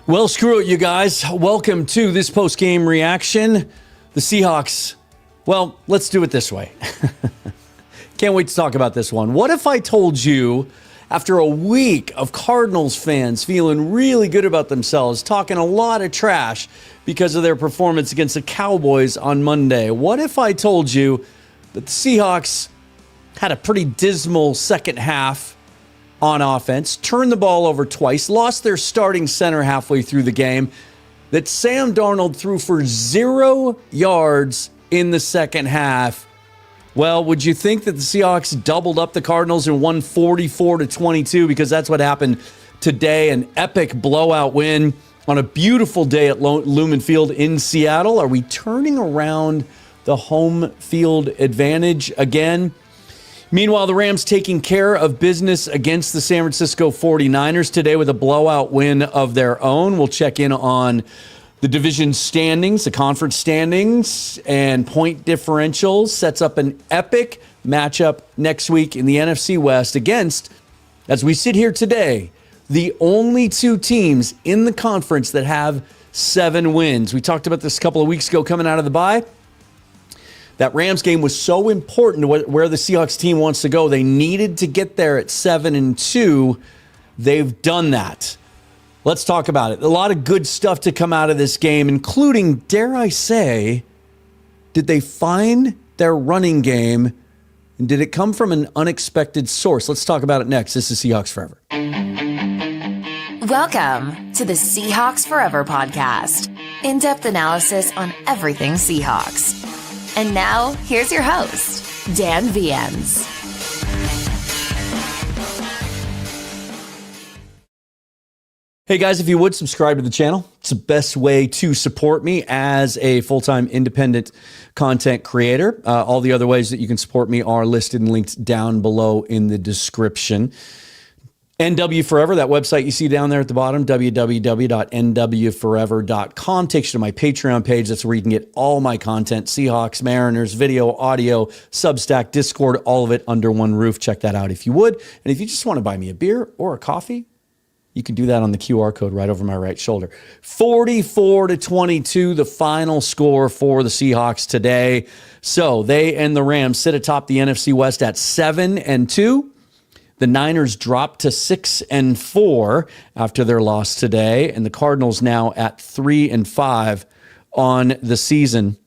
Well, screw it, you guys. Welcome to this post-game reaction. The Seahawks, well, let's do it this way. Can't wait to talk about this one. What if I told you, after a week of Cardinals fans feeling really good about themselves, talking a lot of trash because of their performance against the Cowboys on Monday, what if I told you that the Seahawks had a pretty dismal second half on offense, turned the ball over twice, lost their starting center halfway through the game, that Sam Darnold threw for 0 yards in the second half? Well, would you think that the Seahawks doubled up the Cardinals and won 44-22? Because that's what happened today, an epic blowout win on a beautiful day at Lumen Field in Seattle. Are we turning around the home field advantage again? Meanwhile, the Rams taking care of business against the San Francisco 49ers today with a blowout win of their own. We'll check in on the division standings, the conference standings, and point differentials. Sets up an epic matchup next week in the NFC West against, as we sit here today, the only two teams in the conference that have 7 wins. We talked about this a couple of weeks ago coming out of the bye. That Rams game was so important to where the Seahawks team wants to go. They needed to get there at 7-2. They've done that. Let's talk about it. A lot of good stuff to come out of this game, including, dare I say, did they find their running game? And did it come from an unexpected source? Let's talk about it next. This is Seahawks Forever. Welcome to the Seahawks Forever podcast. In-depth analysis on everything Seahawks. And now, here's your host, Dan Viens. Hey guys, if you would, subscribe to the channel. It's the best way to support me as a full-time independent content creator. All the other ways that you can support me are listed and linked down below in the description. NW Forever, that website you see down there at the bottom, www.nwforever.com, takes you to my Patreon page. That's where you can get all my content, Seahawks, Mariners, video, audio, Substack, Discord, all of it under one roof. Check that out if you would. And if you just want to buy me a beer or a coffee, you can do that on the QR code right over my right shoulder. 44-22, the final score for the Seahawks today. So they and the Rams sit atop the NFC West at 7-2. The Niners dropped to 6-4 after their loss today, and the Cardinals now at 3-5 on the season.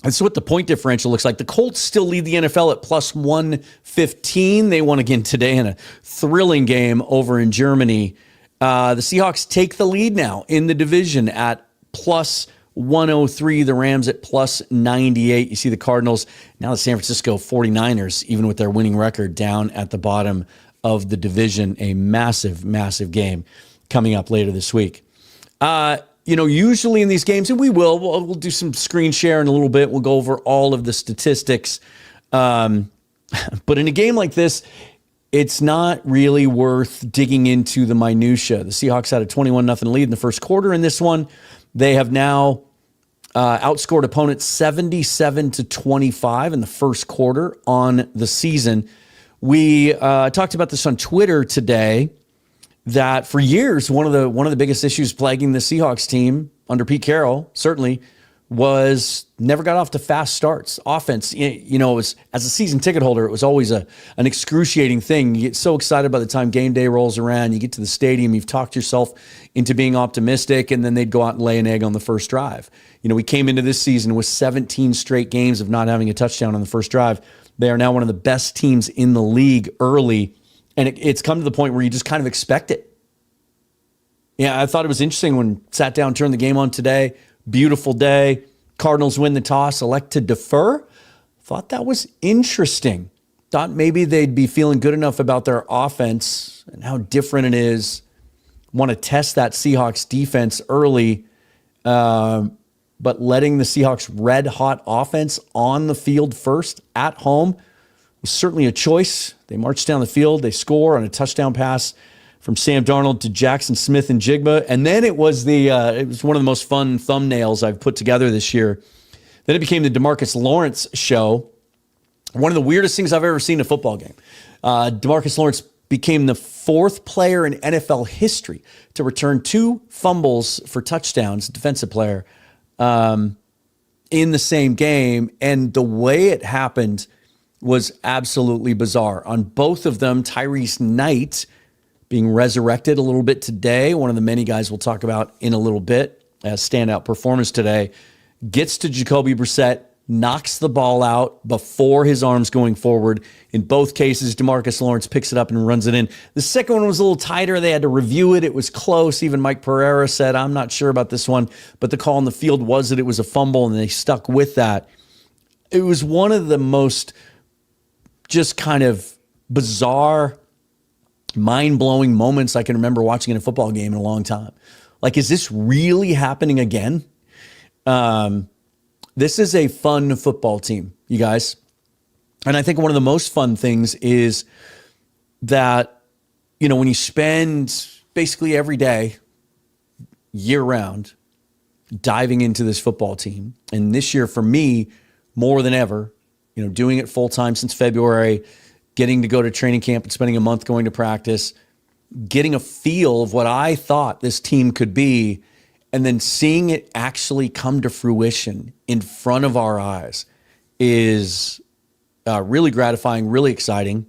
That's what the point differential looks like. The Colts still lead the NFL at plus 115. They won again today in a thrilling game over in Germany. The Seahawks take the lead now in the division at plus 103. The Rams at plus 98. You see the Cardinals, now the San Francisco 49ers, even with their winning record, down at the bottom of the division. A massive, massive game coming up later this week. Usually in these games, and we'll do some screen share in a little bit. We'll go over all of the statistics. But in a game like this, it's not really worth digging into the minutia. The Seahawks had a 21-0 lead in the first quarter in this one. They have now outscored opponents 77-25 in the first quarter on the season. We talked about this on Twitter today, that for years, one of the biggest issues plaguing the Seahawks team under Pete Carroll, certainly, was never got off to fast starts. Offense, it was, as a season ticket holder, it was always an excruciating thing. You get so excited by the time game day rolls around. You get to the stadium, you've talked yourself into being optimistic, and then they'd go out and lay an egg on the first drive. We came into this season with 17 straight games of not having a touchdown on the first drive. They are now one of the best teams in the league early, and it's come to the point where you just kind of expect it. Yeah, I thought it was interesting when sat down, turned the game on today. Beautiful day. Cardinals win the toss, elect to defer. Thought that was interesting. Thought maybe they'd be feeling good enough about their offense and how different it is. Want to test that Seahawks defense early, but letting the Seahawks red-hot offense on the field first at home was certainly a choice. They march down the field. They score on a touchdown pass from Sam Darnold to Jackson Smith-Njigba. And then it was it was one of the most fun thumbnails I've put together this year. Then it became the DeMarcus Lawrence show. One of the weirdest things I've ever seen in a football game. DeMarcus Lawrence became the fourth player in NFL history to return 2 fumbles for touchdowns, defensive player, in the same game. And the way it happened was absolutely bizarre. On both of them, Tyrese Knight being resurrected a little bit today, one of the many guys we'll talk about in a little bit as standout performers today, gets to Jacoby Brissett, knocks the ball out before his arms going forward. In both cases, DeMarcus Lawrence picks it up and runs it in. The second one was a little tighter. They had to review it. It was close. Even Mike Pereira said, I'm not sure about this one, but the call on the field was that it was a fumble, and they stuck with that. It was one of the most just kind of bizarre, mind-blowing moments I can remember watching in a football game in a long time. Like, is this really happening again? This is a fun football team, you guys. And I think one of the most fun things is that, when you spend basically every day, year-round, diving into this football team, and this year for me, more than ever, doing it full-time since February, getting to go to training camp and spending a month going to practice, getting a feel of what I thought this team could be, and then seeing it actually come to fruition in front of our eyes is really gratifying, really exciting.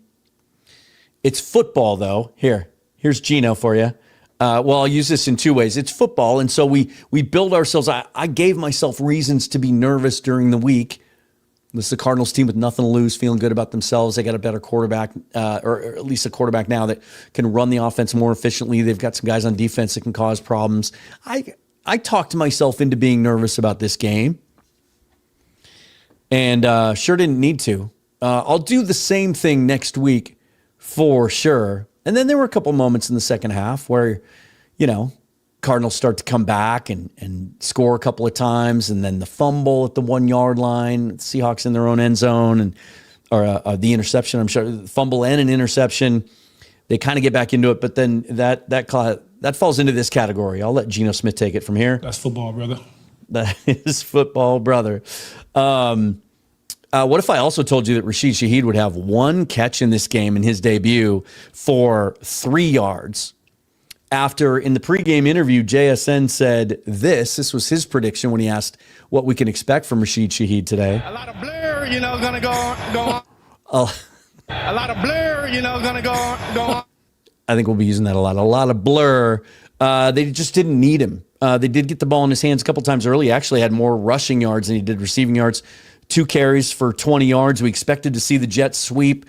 It's football, though. Here's Gino for you. I'll use this in 2 ways. It's football, and so we build ourselves. I gave myself reasons to be nervous during the week. This is the Cardinals team with nothing to lose, feeling good about themselves. They got a better quarterback, or at least a quarterback now that can run the offense more efficiently. They've got some guys on defense that can cause problems. I talked myself into being nervous about this game, and sure didn't need to. I'll do the same thing next week for sure. And then there were a couple moments in the second half where, Cardinals start to come back and score a couple of times, and then the fumble at the 1 yard line, Seahawks in their own end zone, or the interception. I'm sure fumble and an interception. They kind of get back into it, but then that falls into this category. I'll let Geno Smith take it from here. That's football, brother. That is football, brother. What if I also told you that Rasheed Shaheed would have 1 catch in this game in his debut for 3 yards? After, in the pregame interview, JSN said this was his prediction when he asked what we can expect from Rasheed Shaheed today. A lot of blur, going to go on. A lot of blur, going to go on. I think we'll be using that a lot. A lot of blur. They just didn't need him. They did get the ball in his hands a couple times early. He actually had more rushing yards than he did receiving yards. 2 carries for 20 yards. We expected to see the Jets sweep.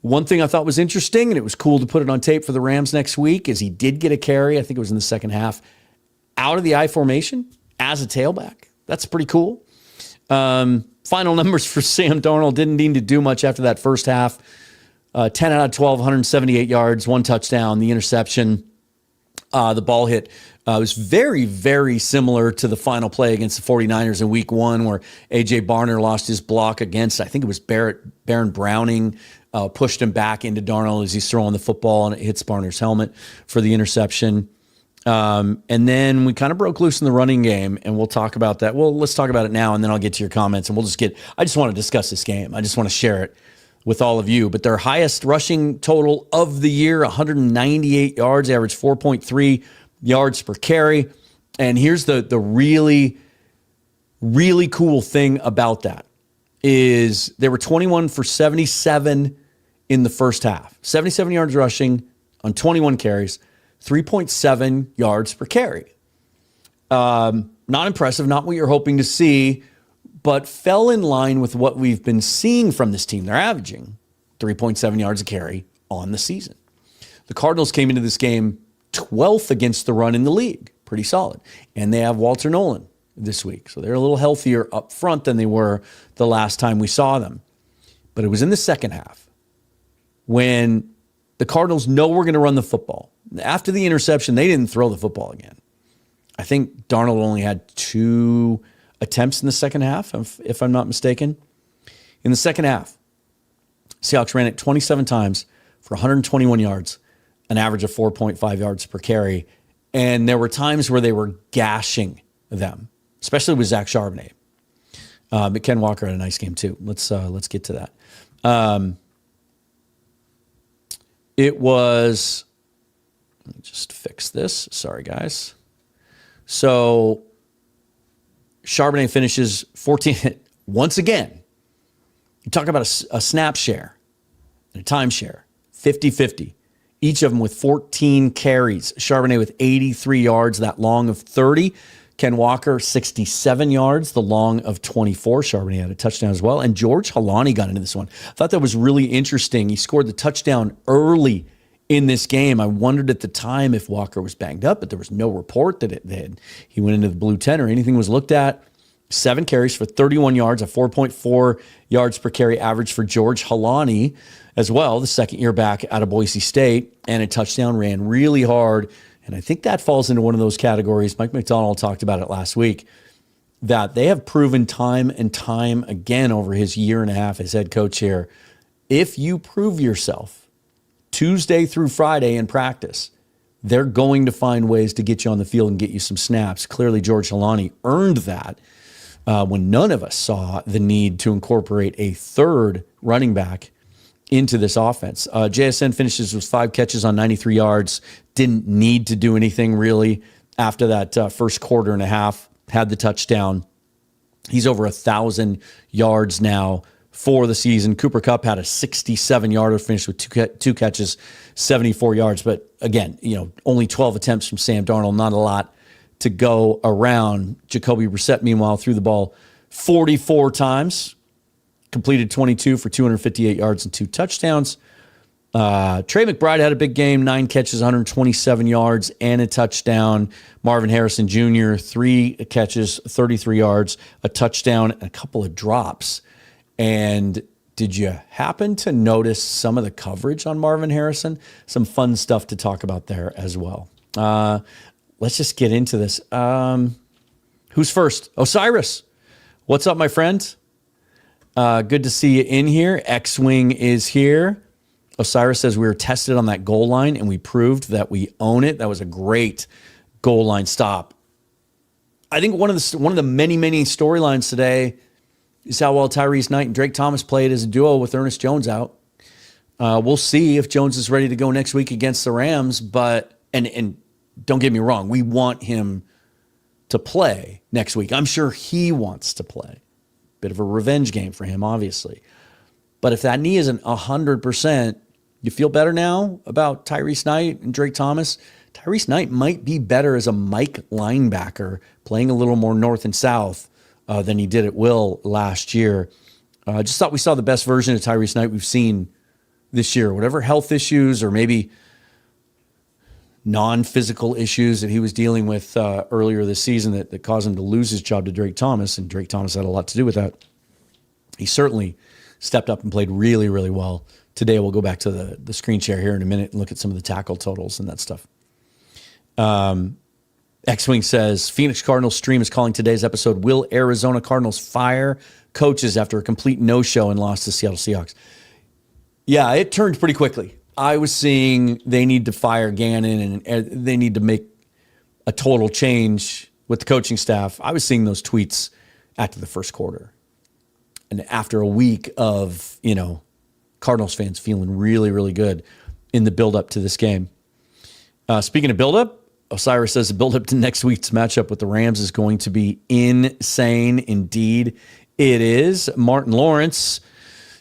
One thing I thought was interesting, and it was cool to put it on tape for the Rams next week, is he did get a carry, I think it was in the second half, out of the I formation as a tailback. That's pretty cool. Final numbers for Sam Darnold. Didn't need to do much after that first half. 10 out of 12, 178 yards, 1 touchdown, the interception. The ball hit was very, very similar to the final play against the 49ers in week 1 where A.J. Barner lost his block against, I think it was Baron Browning. pushed him back into Darnold as he's throwing the football, and it hits Barner's helmet for the interception. And then we kind of broke loose in the running game, and we'll talk about that. Well, let's talk about it now, and then I'll get to your comments, and I just want to discuss this game. I just want to share it with all of you. But their highest rushing total of the year, 198 yards, average 4.3 yards per carry. And here's the really, really cool thing about that is they were 21 for 77 in the first half. 77 yards rushing on 21 carries, 3.7 yards per carry. Not impressive, not what you're hoping to see, but fell in line with what we've been seeing from this team. They're averaging 3.7 yards a carry on the season. The Cardinals came into this game 12th against the run in the league. Pretty solid. And they have Walter Nolan this week. So they're a little healthier up front than they were the last time we saw them. But it was in the second half when the Cardinals know we're going to run the football. After the interception, they didn't throw the football again. I think Darnold only had 2 attempts in the second half, if I'm not mistaken. In the second half, Seahawks ran it 27 times for 121 yards, an average of 4.5 yards per carry. And there were times where they were gashing them, especially with Zach Charbonnet. But Ken Walker had a nice game too. Let's get to that. It was, let me just fix this. Sorry, guys. So Charbonnet finishes 14. Once again, you talk about a snap share and a time share, 50-50. Each of them with 14 carries. Charbonnet with 83 yards, that long of 30. Ken Walker, 67 yards, the long of 24. Charbonnet had a touchdown as well. And George Holani got into this one. I thought that was really interesting. He scored the touchdown early in this game. I wondered at the time if Walker was banged up, but there was no report that he went into the blue tent or anything was looked at. 7 carries for 31 yards, a 4.4 yards per carry average for George Holani as well, the second year back out of Boise State, and a touchdown, ran really hard. And I think that falls into one of those categories. Mike McDonald talked about it last week, that they have proven time and time again over his year and a half as head coach here, if you prove yourself Tuesday through Friday in practice, they're going to find ways to get you on the field and get you some snaps. Clearly, George Holani earned that when none of us saw the need to incorporate a third running back into this offense. JSN finishes with 5 catches on 93 yards. Didn't need to do anything really after that first quarter and a half. Had the touchdown. He's over 1,000 yards now for the season. Cooper Kupp had a 67-yarder, finished with two catches, 74 yards. But again, only 12 attempts from Sam Darnold. Not a lot to go around. Jacoby Brissett, meanwhile, threw the ball 44 times. Completed 22 for 258 yards and 2 touchdowns. Trey McBride had a big game, 9 catches, 127 yards, and a touchdown. Marvin Harrison Jr., 3 catches, 33 yards, a touchdown, and a couple of drops. And did you happen to notice some of the coverage on Marvin Harrison? Some fun stuff to talk about there as well. Let's just get into this. Who's first? Osiris. What's up, my friend? Good to see you in here. X-Wing is here. Osiris says we were tested on that goal line and we proved that we own it. That was a great goal line stop. I think one of the many storylines today is how well Tyrese Knight and Drake Thomas played as a duo with Ernest Jones out. We'll see if Jones is ready to go next week against the Rams. But and don't get me wrong, we want him to play next week. I'm sure he wants to play. Bit of a revenge game for him, obviously. But if that knee isn't 100%, you feel better now about Tyrese Knight and Drake Thomas? Tyrese Knight might be better as a Mike linebacker, playing a little more north and south than he did at will last year. I just thought we saw the best version of Tyrese Knight we've seen this year. Whatever health issues or maybe non-physical issues that he was dealing with earlier this season that caused him to lose his job to Drake Thomas, and Drake Thomas had a lot to do with that. He certainly stepped up and played really, really well. Today we'll go back to the screen share here in a minute and look at some of the tackle totals and that stuff. X-Wing says, Phoenix Cardinals stream is calling today's episode, Will Arizona Cardinals fire coaches after a complete no-show and loss to Seattle Seahawks? Yeah, it turned pretty quickly. I was seeing they need to fire Gannon and they need to make a total change with the coaching staff. I was seeing those tweets after the first quarter. And after a week of, Cardinals fans feeling really, really good in the buildup to this game. Speaking of buildup, Osiris says the buildup to next week's matchup with the Rams is going to be insane. Indeed, it is. Martin Lawrence,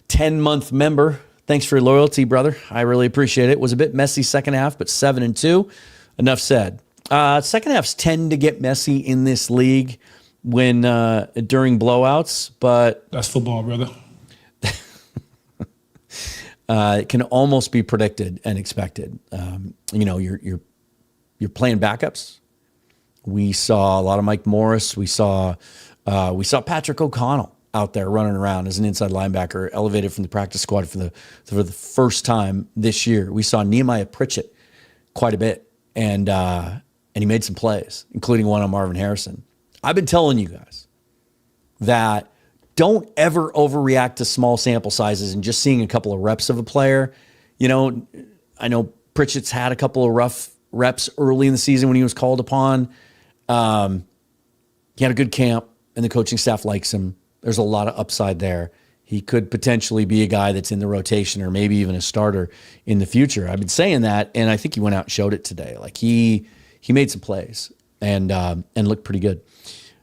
10-month member. Thanks for your loyalty, brother. I really appreciate it. It was a bit messy second half, but 7-2. Enough said. Second halves tend to get messy in this league when during blowouts, but that's football, brother. It can almost be predicted and expected. You're playing backups. We saw a lot of Mike Morris. We saw Patrick O'Connell out there running around as an inside linebacker, elevated from the practice squad for the first time this year. We saw Nehemiah Pritchett quite a bit, and he made some plays, including one on Marvin Harrison. I've been telling you guys that don't ever overreact to small sample sizes and just seeing a couple of reps of a player. I know Pritchett's had a couple of rough reps early in the season when he was called upon. He had a good camp, and the coaching staff likes him. There's a lot of upside there. He could potentially be a guy that's in the rotation or maybe even a starter in the future. I've been saying that, and I think he went out and showed it today. Like he made some plays and looked pretty good.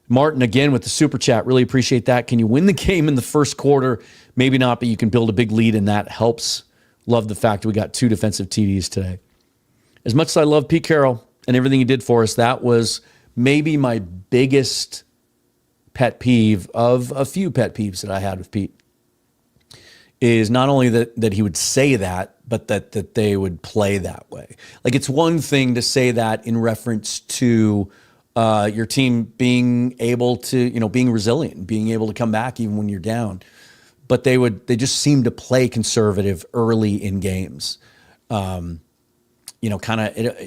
Martin, again, with the super chat, really appreciate that. Can you win the game in the first quarter? Maybe not, but you can build a big lead, and that helps. Love the fact we got 2 defensive TDs today. As much as I love Pete Carroll and everything he did for us, that was maybe my biggest pet peeve of a few pet peeves that I had with Pete, is not only that he would say that, but that they would play that way. Like, it's one thing to say that in reference to your team being able to, being resilient, being able to come back even when you're down. But they just seem to play conservative early in games. It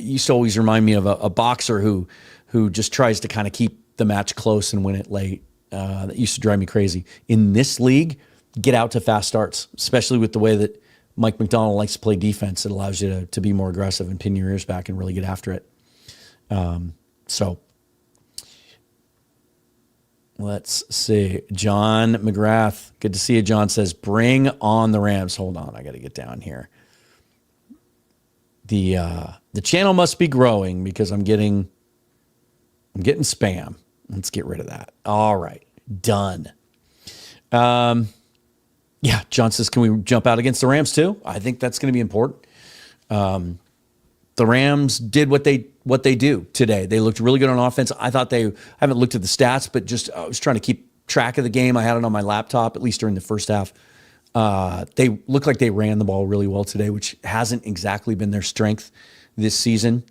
used to always remind me of a boxer who just tries to kind of keep the match close and win it late. That used to drive me crazy. In this league, get out to fast starts, especially with the way that Mike McDonald likes to play defense. It allows you to be more aggressive and pin your ears back and really get after it. So let's see. John McGrath, good to see you. John says, bring on the Rams. Hold on, I got to get down here. The channel must be growing because I'm getting spam. Let's get rid of that. All right, done. Yeah, John says, can we jump out against the Rams too? I think that's going to be important. The Rams did what they do today. They looked really good on offense. I haven't looked at the stats, but I was trying to keep track of the game. I had it on my laptop, at least during the first half. They looked like they ran the ball really well today, which hasn't exactly been their strength this season.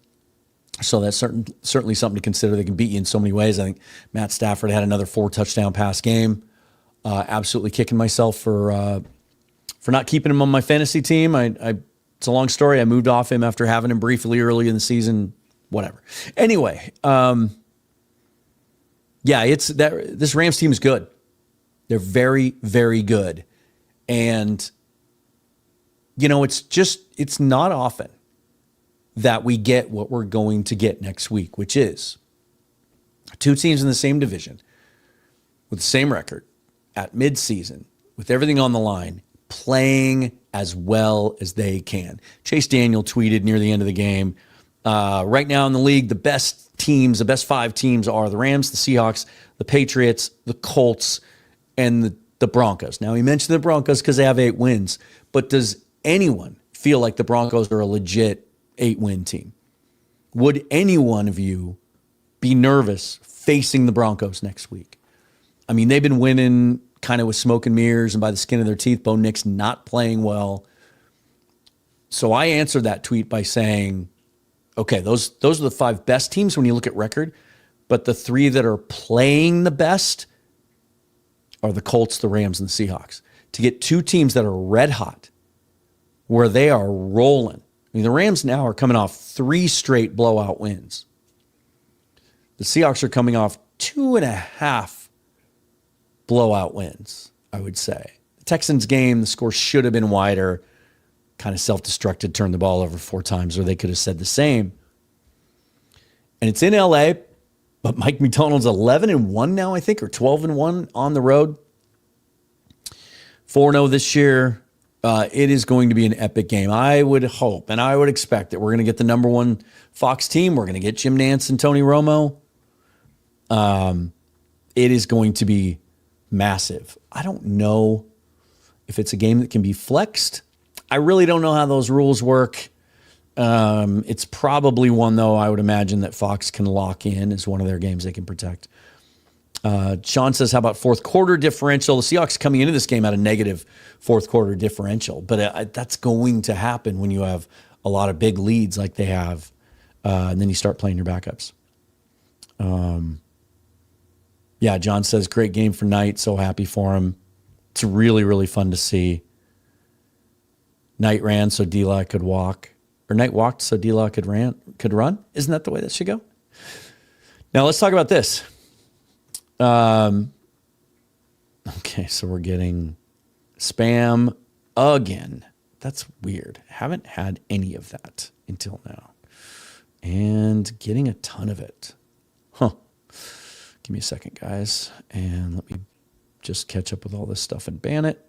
So that's certainly something to consider. They can beat you in so many ways. I think Matt Stafford had another 4-touchdown pass game. Absolutely kicking myself for not keeping him on my fantasy team. It's a long story. I moved off him after having him briefly early in the season. Whatever. Anyway, this Rams team is good. They're very, very good. And, it's not often that we get what we're going to get next week, which is 2 teams in the same division with the same record at midseason, with everything on the line, playing as well as they can. Chase Daniel tweeted near the end of the game, right now in the league, the best 5 teams are the Rams, the Seahawks, the Patriots, the Colts, and the Broncos. Now, he mentioned the Broncos because they have 8 wins, but does anyone feel like the Broncos are a legit 8-win team? Would any one of you be nervous facing the Broncos next week? I mean, they've been winning kind of with smoke and mirrors and by the skin of their teeth. Bo Nix not playing well. So I answered that tweet by saying, okay, those are the 5 best teams when you look at record, but the 3 that are playing the best are the Colts, the Rams, and the Seahawks. To get 2 teams that are red hot, where they are rolling. I mean, the Rams now are coming off 3 straight blowout wins. The Seahawks are coming off 2.5 blowout wins, I would say. The Texans game, the score should have been wider. kind of self-destructed, turned the ball over 4 times, or they could have said the same. And it's in LA, but Mike McDonald's 11-1 now, I think, or 12-1 on the road. 4-0 this year. It is going to be an epic game. I would hope and I would expect that we're going to get the number 1 Fox team. We're going to get Jim Nantz and Tony Romo. It is going to be massive. I don't know if it's a game that can be flexed. I really don't know how those rules work. It's probably one, though, I would imagine that Fox can lock in as one of their games they can protect. Sean says, how about fourth quarter differential? The Seahawks coming into this game had a negative fourth quarter differential, but that's going to happen when you have a lot of big leads like they have, and then you start playing your backups. Yeah, John says, great game for Knight. So happy for him. It's really, really fun to see. Knight ran so D-Law could walk. Or Knight walked so D-Law could run. Isn't that the way that should go? Now let's talk about this. Okay, so we're getting spam again. That's weird. Haven't had any of that until now. And getting a ton of it. Huh. Give me a second, guys. And let me just catch up with all this stuff and ban it.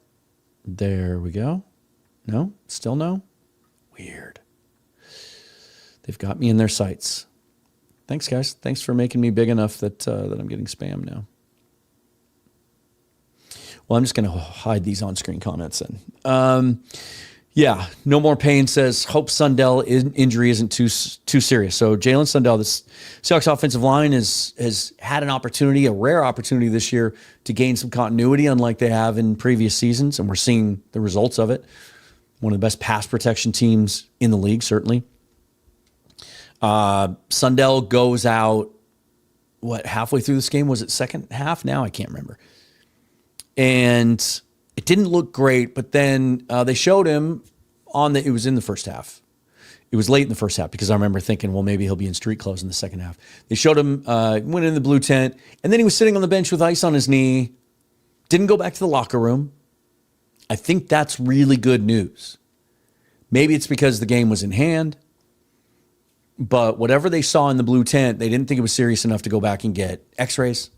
There we go. No? Still no? Weird. They've got me in their sights. Thanks, guys. Thanks for making me big enough that I'm getting spam now. Well, I'm just going to hide these on-screen comments then. Yeah, No More Pain says, hope Sundell injury isn't too serious. So Jalen Sundell, this Seahawks offensive line has had an opportunity, a rare opportunity this year to gain some continuity, unlike they have in previous seasons, and we're seeing the results of it. One of the best pass protection teams in the league, certainly. Sundell goes out, halfway through this game? Was it second half now? I can't remember. And it didn't look great, but then they showed him it was in the first half. It was late in the first half because I remember thinking, well, maybe he'll be in street clothes in the second half. They showed him, went in the blue tent, and then he was sitting on the bench with ice on his knee, didn't go back to the locker room. I think that's really good news. Maybe it's because the game was in hand. But whatever they saw in the blue tent, they didn't think it was serious enough to go back and get x-rays.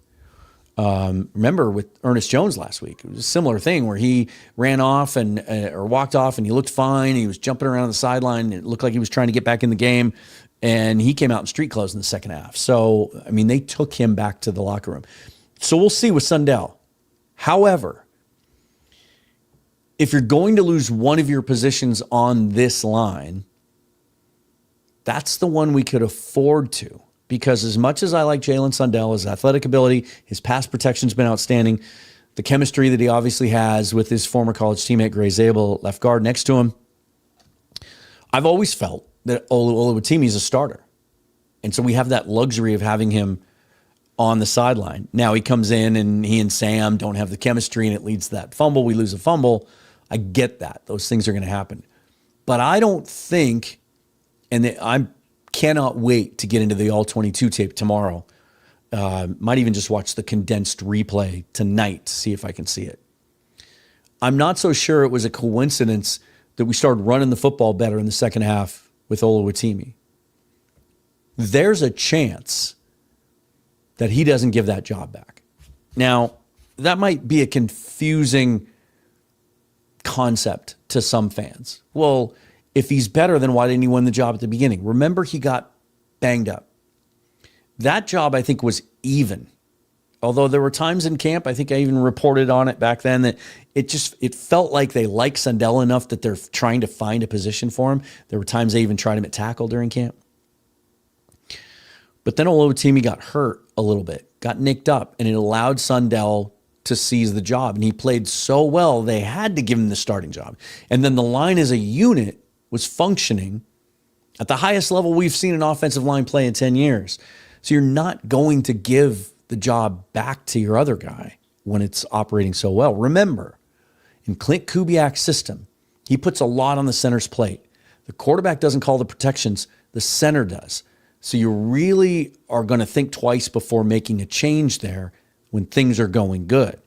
Remember with Ernest Jones last week, it was a similar thing where he ran off or walked off and he looked fine. He was jumping around on the sideline. It looked like he was trying to get back in the game. And he came out in street clothes in the second half. So, I mean, they took him back to the locker room. So we'll see with Sundell. However, if you're going to lose one of your positions on this line, that's the one we could afford to, because as much as I like Jalen Sundell, his athletic ability, his pass protection's been outstanding, the chemistry that he obviously has with his former college teammate Gray Zabel, left guard next to him, I've always felt that Olu Watimi is a starter. And so we have that luxury of having him on the sideline. Now he comes in and he and Sam don't have the chemistry and it leads to that fumble. We lose a fumble. I get that. Those things are going to happen. But I don't think... And I cannot wait to get into the All-22 tape tomorrow. Might even just watch the condensed replay tonight to see if I can see it. I'm not so sure it was a coincidence that we started running the football better in the second half with Olu Watimi. There's a chance that he doesn't give that job back. Now, that might be a confusing concept to some fans. Well, if he's better, then why didn't he win the job at the beginning? Remember, he got banged up. That job, I think, was even. Although there were times in camp, I think I even reported on it back then, that it felt like they like Sundell enough that they're trying to find a position for him. There were times they even tried him at tackle during camp. But then Olu Watimi got hurt a little bit, got nicked up, and it allowed Sundell to seize the job. And he played so well, they had to give him the starting job. And then the line as a unit was functioning at the highest level we've seen an offensive line play in 10 years. So you're not going to give the job back to your other guy when it's operating so well. Remember, in Clint Kubiak's system, he puts a lot on the center's plate. The quarterback doesn't call the protections, the center does. So you really are going to think twice before making a change there when things are going good.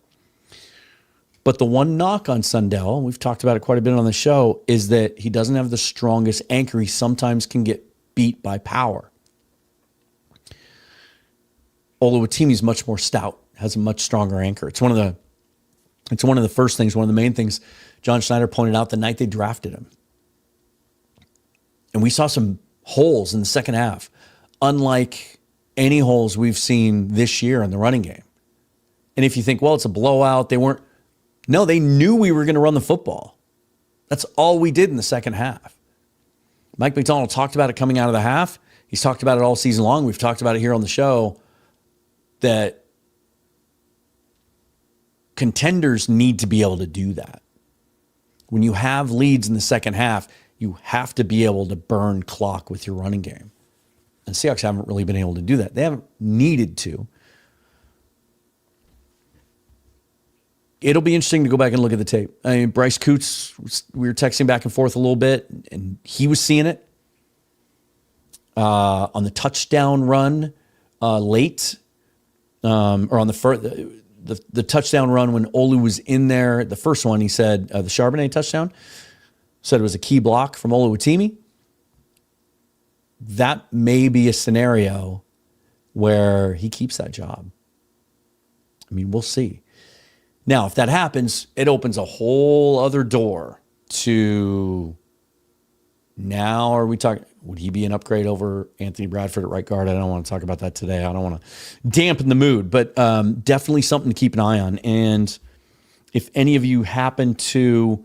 But the one knock on Sundell, we've talked about it quite a bit on the show, is that he doesn't have the strongest anchor. He sometimes can get beat by power. Olu Watimi is much more stout, has a much stronger anchor. It's one of the first things, one of the main things John Schneider pointed out the night they drafted him. And we saw some holes in the second half, unlike any holes we've seen this year in the running game. And if you think, well, it's a blowout, they knew we were going to run the football. That's all we did in the second half. Mike McDonald talked about it coming out of the half. He's talked about it all season long. We've talked about it here on the show that contenders need to be able to do that. When you have leads in the second half, you have to be able to burn clock with your running game. And Seahawks haven't really been able to do that. They haven't needed to. It'll be interesting to go back and look at the tape. I mean, Bryce Coots, we were texting back and forth a little bit, and he was seeing it. On the touchdown run late, or on the touchdown run when Olu was in there, the first one, he said, the Charbonnet touchdown, said it was a key block from Olu Watimi. That may be a scenario where he keeps that job. I mean, we'll see. Now, if that happens, it opens a whole other door to now are we talking, would he be an upgrade over Anthony Bradford at right guard? I don't want to talk about that today. I don't want to dampen the mood, but definitely something to keep an eye on. And if any of you happen to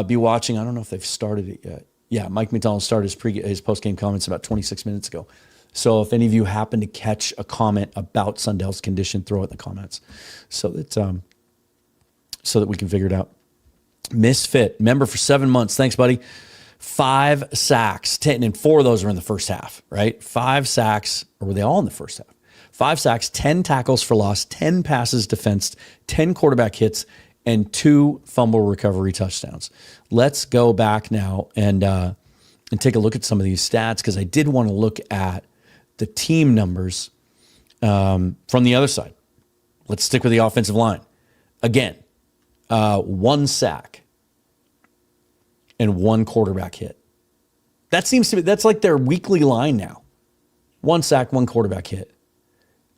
be watching, I don't know if they've started it yet. Yeah, Mike McDonald started his post-game comments about 26 minutes ago. So if any of you happen to catch a comment about Sundell's condition, throw it in the comments so that we can figure it out. Misfit, member for 7 months. Thanks, buddy. 5 sacks, 10, and 4 of those are in the first half, right? 5 sacks, or were they all in the first half? 5 sacks, 10 tackles for loss, 10 passes defensed, 10 quarterback hits, and 2 fumble recovery touchdowns. Let's go back now and take a look at some of these stats, because I did want to look at the team numbers from the other side. Let's stick with the offensive line. Again, 1 sack and 1 quarterback hit. That seems to be, that's like their weekly line now. 1 sack, 1 quarterback hit.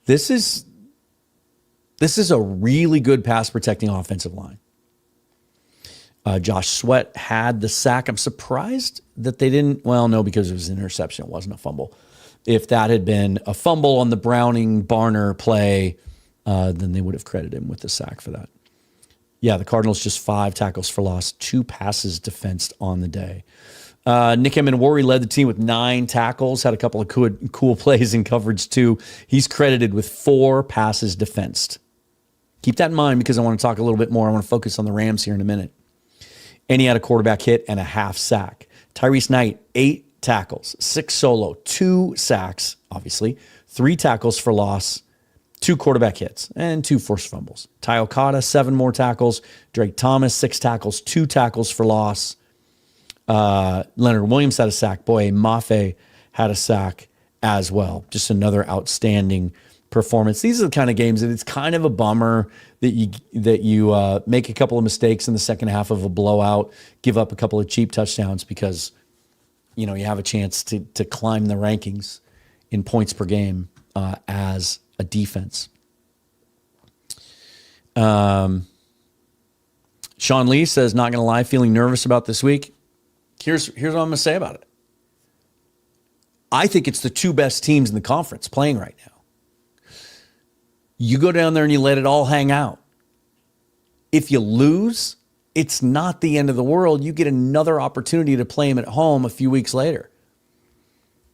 This is a really good pass protecting offensive line. Josh Sweat had the sack. I'm surprised that they didn't, well, no, because it was an interception. It wasn't a fumble. If that had been a fumble on the Browning-Barner play, then they would have credited him with the sack for that. Yeah, the Cardinals just 5 tackles for loss, 2 passes defensed on the day. Nick Emenwari led the team with 9 tackles, had a couple of cool plays in coverage too. He's credited with 4 passes defensed. Keep that in mind, because I want to talk a little bit more. I want to focus on the Rams here in a minute. And he had a quarterback hit and a half sack. Tyrese Knight, 8 tackles, 6 solo, 2 sacks, obviously, 3 tackles for loss, 2 quarterback hits, and 2 forced fumbles. Ty Okada, 7 more tackles. Drake Thomas, 6 tackles, 2 tackles for loss. Leonard Williams had a sack. Boye Mafe had a sack as well. Just another outstanding performance. These are the kind of games that it's kind of a bummer that you make a couple of mistakes in the second half of a blowout, give up a couple of cheap touchdowns, because you have a chance to climb the rankings in points per game as a defense. Sean Lee says, not going to lie, feeling nervous about this week. Here's what I'm going to say about it. I think it's the 2 best teams in the conference playing right now. You go down there and you let it all hang out. If you lose, it's not the end of the world. You get another opportunity to play them at home a few weeks later.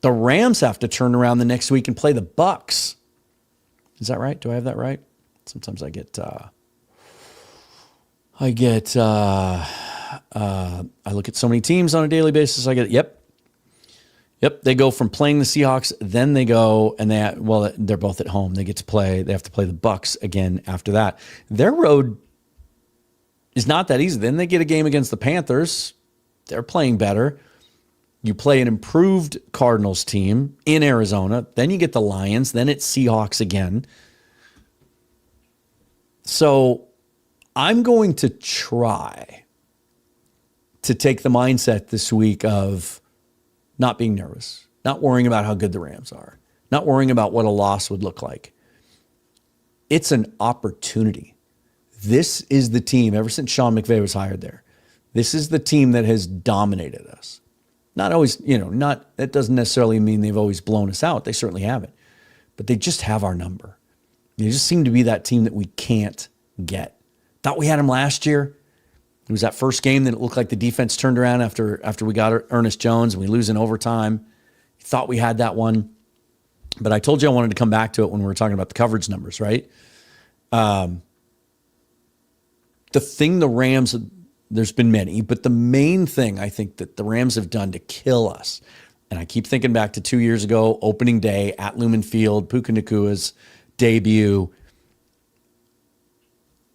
The Rams have to turn around the next week and play the Bucs. Is that right? Do I have that right? Sometimes I look at so many teams on a daily basis. Yep. They go from playing the Seahawks, then they go and they're both at home. They have to play the Bucs again after that. Their road is not that easy. Then they get a game against the Panthers. They're playing better. You play an improved Cardinals team in Arizona. Then you get the Lions. Then it's Seahawks again. So I'm going to try to take the mindset this week of not being nervous, not worrying about how good the Rams are, not worrying about what a loss would look like. It's an opportunity. This is the team, ever since Sean McVay was hired there, this is the team that has dominated us. Not always, that doesn't necessarily mean they've always blown us out. They certainly haven't. But they just have our number. They just seem to be that team that we can't get. Thought we had them last year. It was that first game that it looked like the defense turned around after we got Ernest Jones and we lose in overtime. Thought we had that one. But I told you I wanted to come back to it when we were talking about the coverage numbers, right? The thing the Rams, there's been many, but the main thing I think that the Rams have done to kill us, and I keep thinking back to 2 years ago, opening day at Lumen Field, Puka Nakua's debut,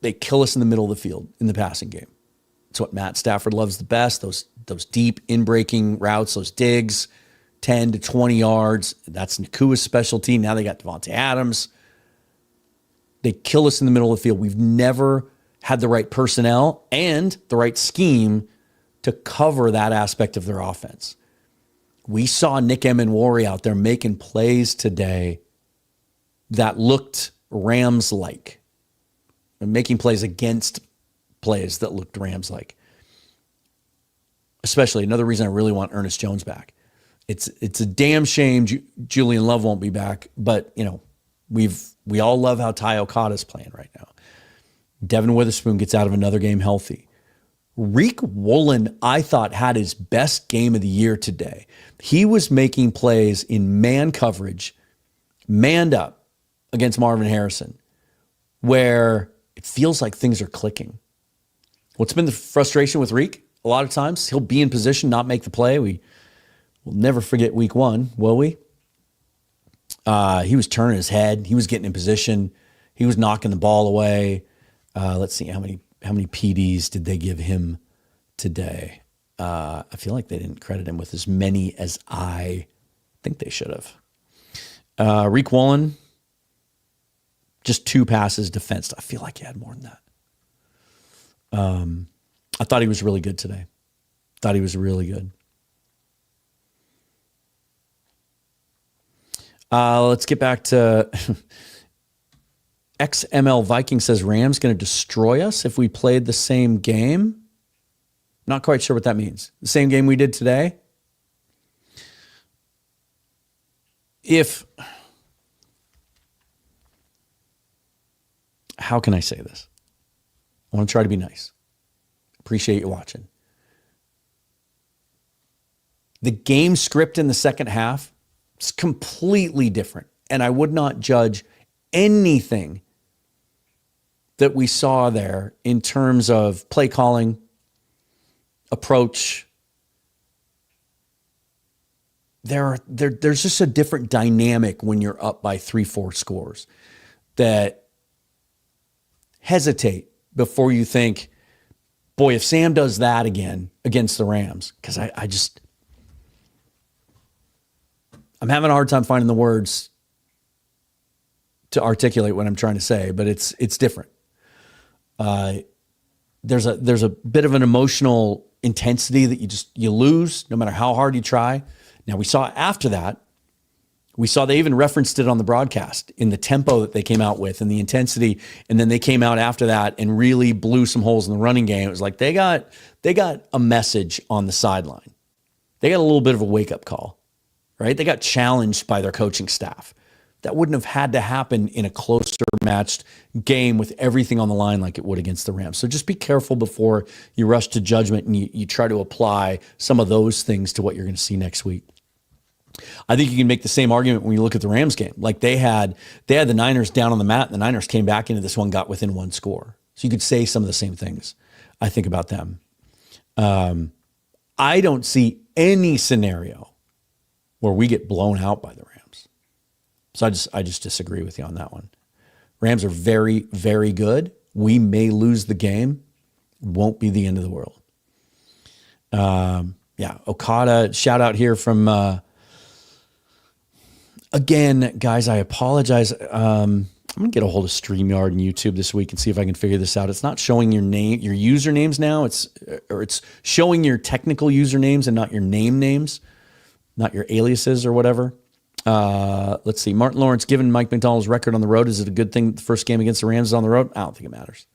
they kill us in the middle of the field in the passing game. It's what Matt Stafford loves the best, those deep in-breaking routes, those digs, 10 to 20 yards. That's Nakua's specialty. Now they got Devontae Adams. They kill us in the middle of the field. We've never had the right personnel and the right scheme to cover that aspect of their offense. We saw Nick Emenwari out there making plays today that looked Rams-like, and making plays against plays that looked Rams-like. Especially another reason I really want Ernest Jones back. It's a damn shame Julian Love won't be back, but we all love how Ty Okada's playing right now. Devin Witherspoon gets out of another game healthy. Tariq Woolen, I thought, had his best game of the year today. He was making plays in man coverage, manned up against Marvin Harrison, where it feels like things are clicking. What's been the frustration with Reek? A lot of times he'll be in position, not make the play. We'll never forget week 1, will we? He was turning his head. He was getting in position. He was knocking the ball away. Let's see, how many PDs did they give him today? I feel like they didn't credit him with as many as I think they should have. Tariq Woolen, just 2 passes defensed. I feel like he had more than that. I thought he was really good today. Thought he was really good. Let's get back to XML Viking says Rams going to destroy us if we played the same game. Not quite sure what that means. The same game we did today. How can I say this? I want to try to be nice. Appreciate you watching. The game script in the second half is completely different. And I would not judge anything that we saw there in terms of play calling, approach. There's just a different dynamic when you're up by 3-4 scores that hesitate before you think, boy, if Sam does that again against the Rams, because I'm having a hard time finding the words to articulate what I'm trying to say, but it's different. There's a bit of an emotional intensity that you lose no matter how hard you try. Now we saw after that, they even referenced it on the broadcast in the tempo that they came out with and the intensity. And then they came out after that and really blew some holes in the running game. It was like they got a message on the sideline. They got a little bit of a wake-up call, right? They got challenged by their coaching staff. That wouldn't have had to happen in a closer matched game with everything on the line like it would against the Rams. So just be careful before you rush to judgment and you try to apply some of those things to what you're going to see next week. I think you can make the same argument when you look at the Rams game. Like they had the Niners down on the mat, and the Niners came back into this one, got within 1 score. So you could say some of the same things, I think, about them. I don't see any scenario where we get blown out by the Rams. So I just disagree with you on that one. Rams are very, very good. We may lose the game. Won't be the end of the world. Okada, shout out here from... Again, guys, I apologize. I'm going to get a hold of StreamYard and YouTube this week and see if I can figure this out. It's not showing your name, your usernames now. It's showing your technical usernames and not your names, not your aliases or whatever. Let's see. Martin Lawrence, given Mike McDonald's record on the road, is it a good thing the first game against the Rams is on the road? I don't think it matters.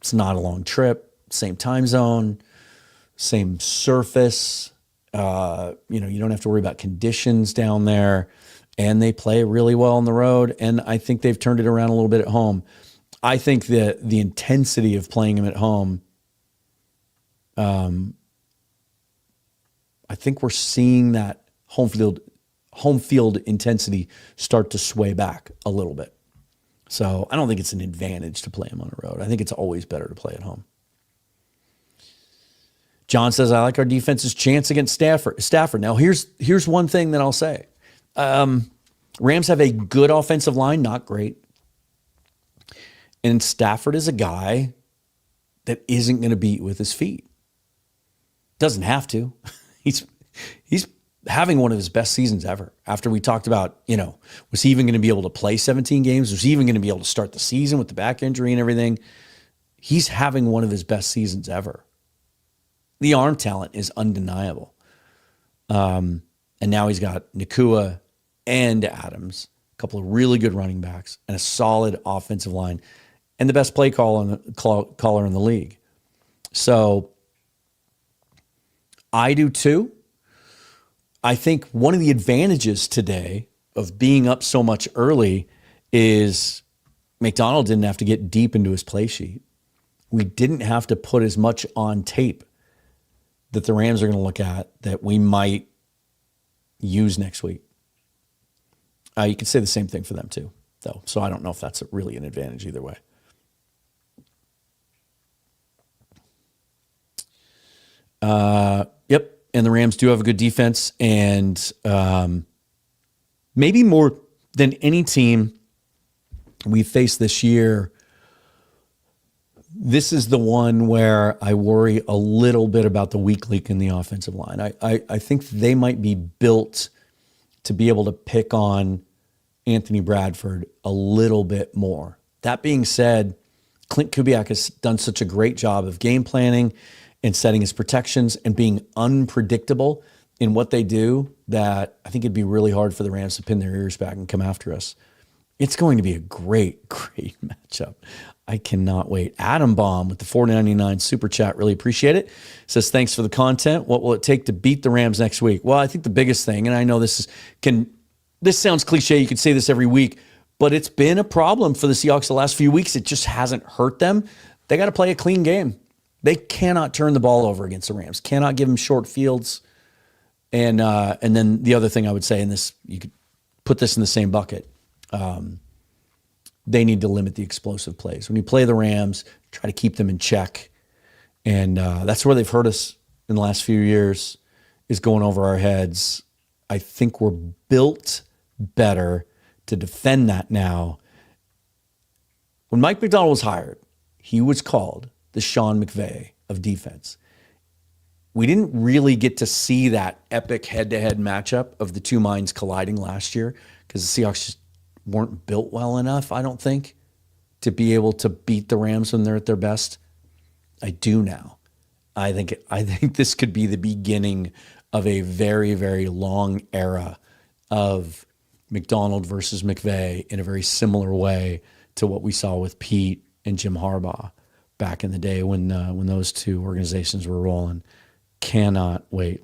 It's not a long trip, same time zone, same surface. You don't have to worry about conditions down there. And they play really well on the road, and I think they've turned it around a little bit at home. I think that the intensity of playing them at home, I think we're seeing that home field intensity start to sway back a little bit. So I don't think it's an advantage to play them on the road. I think it's always better to play at home. John says, I like our defense's chance against Stafford. Now, here's one thing that I'll say. Rams have a good offensive line, not great. And Stafford is a guy that isn't going to beat with his feet. Doesn't have to. He's having one of his best seasons ever. After we talked about, was he even going to be able to play 17 games? Was he even going to be able to start the season with the back injury and everything? He's having one of his best seasons ever. The arm talent is undeniable. And now he's got Nakua and Adams, a couple of really good running backs, and a solid offensive line, and the best play caller in the league. So I do too. I think one of the advantages today of being up so much early is McDonald didn't have to get deep into his play sheet. We didn't have to put as much on tape that the Rams are going to look at that we might use next week. You can say the same thing for them too, though. So I don't know if that's really an advantage either way. Yep. And the Rams do have a good defense, and maybe more than any team we faced this year, this is the one where I worry a little bit about the weak link in the offensive line. I think they might be built to be able to pick on Anthony Bradford a little bit more. That being said, Clint Kubiak has done such a great job of game planning and setting his protections and being unpredictable in what they do that I think it'd be really hard for the Rams to pin their ears back and come after us. It's going to be a great, great matchup. I cannot wait. Adam Baum with the $4.99 super chat. Really appreciate it. Says, thanks for the content. What will it take to beat the Rams next week? Well, I think the biggest thing, and I know this sounds cliche. You could say this every week, but it's been a problem for the Seahawks the last few weeks. It just hasn't hurt them. They got to play a clean game. They cannot turn the ball over against the Rams. Cannot give them short fields. And then the other thing I would say in this, you could put this in the same bucket. They need to limit the explosive plays. When you play the Rams, try to keep them in check. And that's where they've hurt us in the last few years, is going over our heads. I think we're built better to defend that now. When Mike McDonald was hired, he was called the Sean McVay of defense. We didn't really get to see that epic head-to-head matchup of the two minds colliding last year because the Seahawks just weren't built well enough, I don't think, to be able to beat the Rams when they're at their best. I do now. I think this could be the beginning of a very, very long era of McDonald versus McVay in a very similar way to what we saw with Pete and Jim Harbaugh back in the day when those two organizations were rolling. Cannot wait.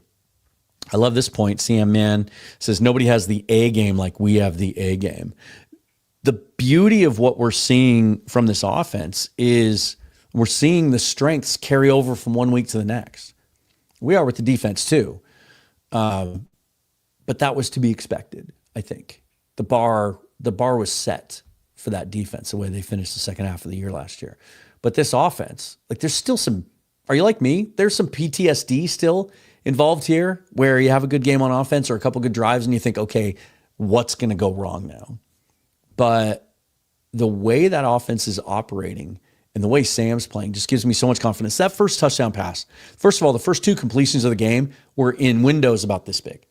I love this point. CM Man says, nobody has the A game like we have the A game. The beauty of what we're seeing from this offense is we're seeing the strengths carry over from one week to the next. We are with the defense too. But that was to be expected, I think. The bar was set for that defense, the way they finished the second half of the year last year. But this offense, there's still some, are you like me? There's some PTSD still involved here where you have a good game on offense or a couple good drives and you think, okay, what's going to go wrong now? But the way that offense is operating and the way Sam's playing just gives me so much confidence. That first touchdown pass, first of all, the first two completions of the game were in windows about this big.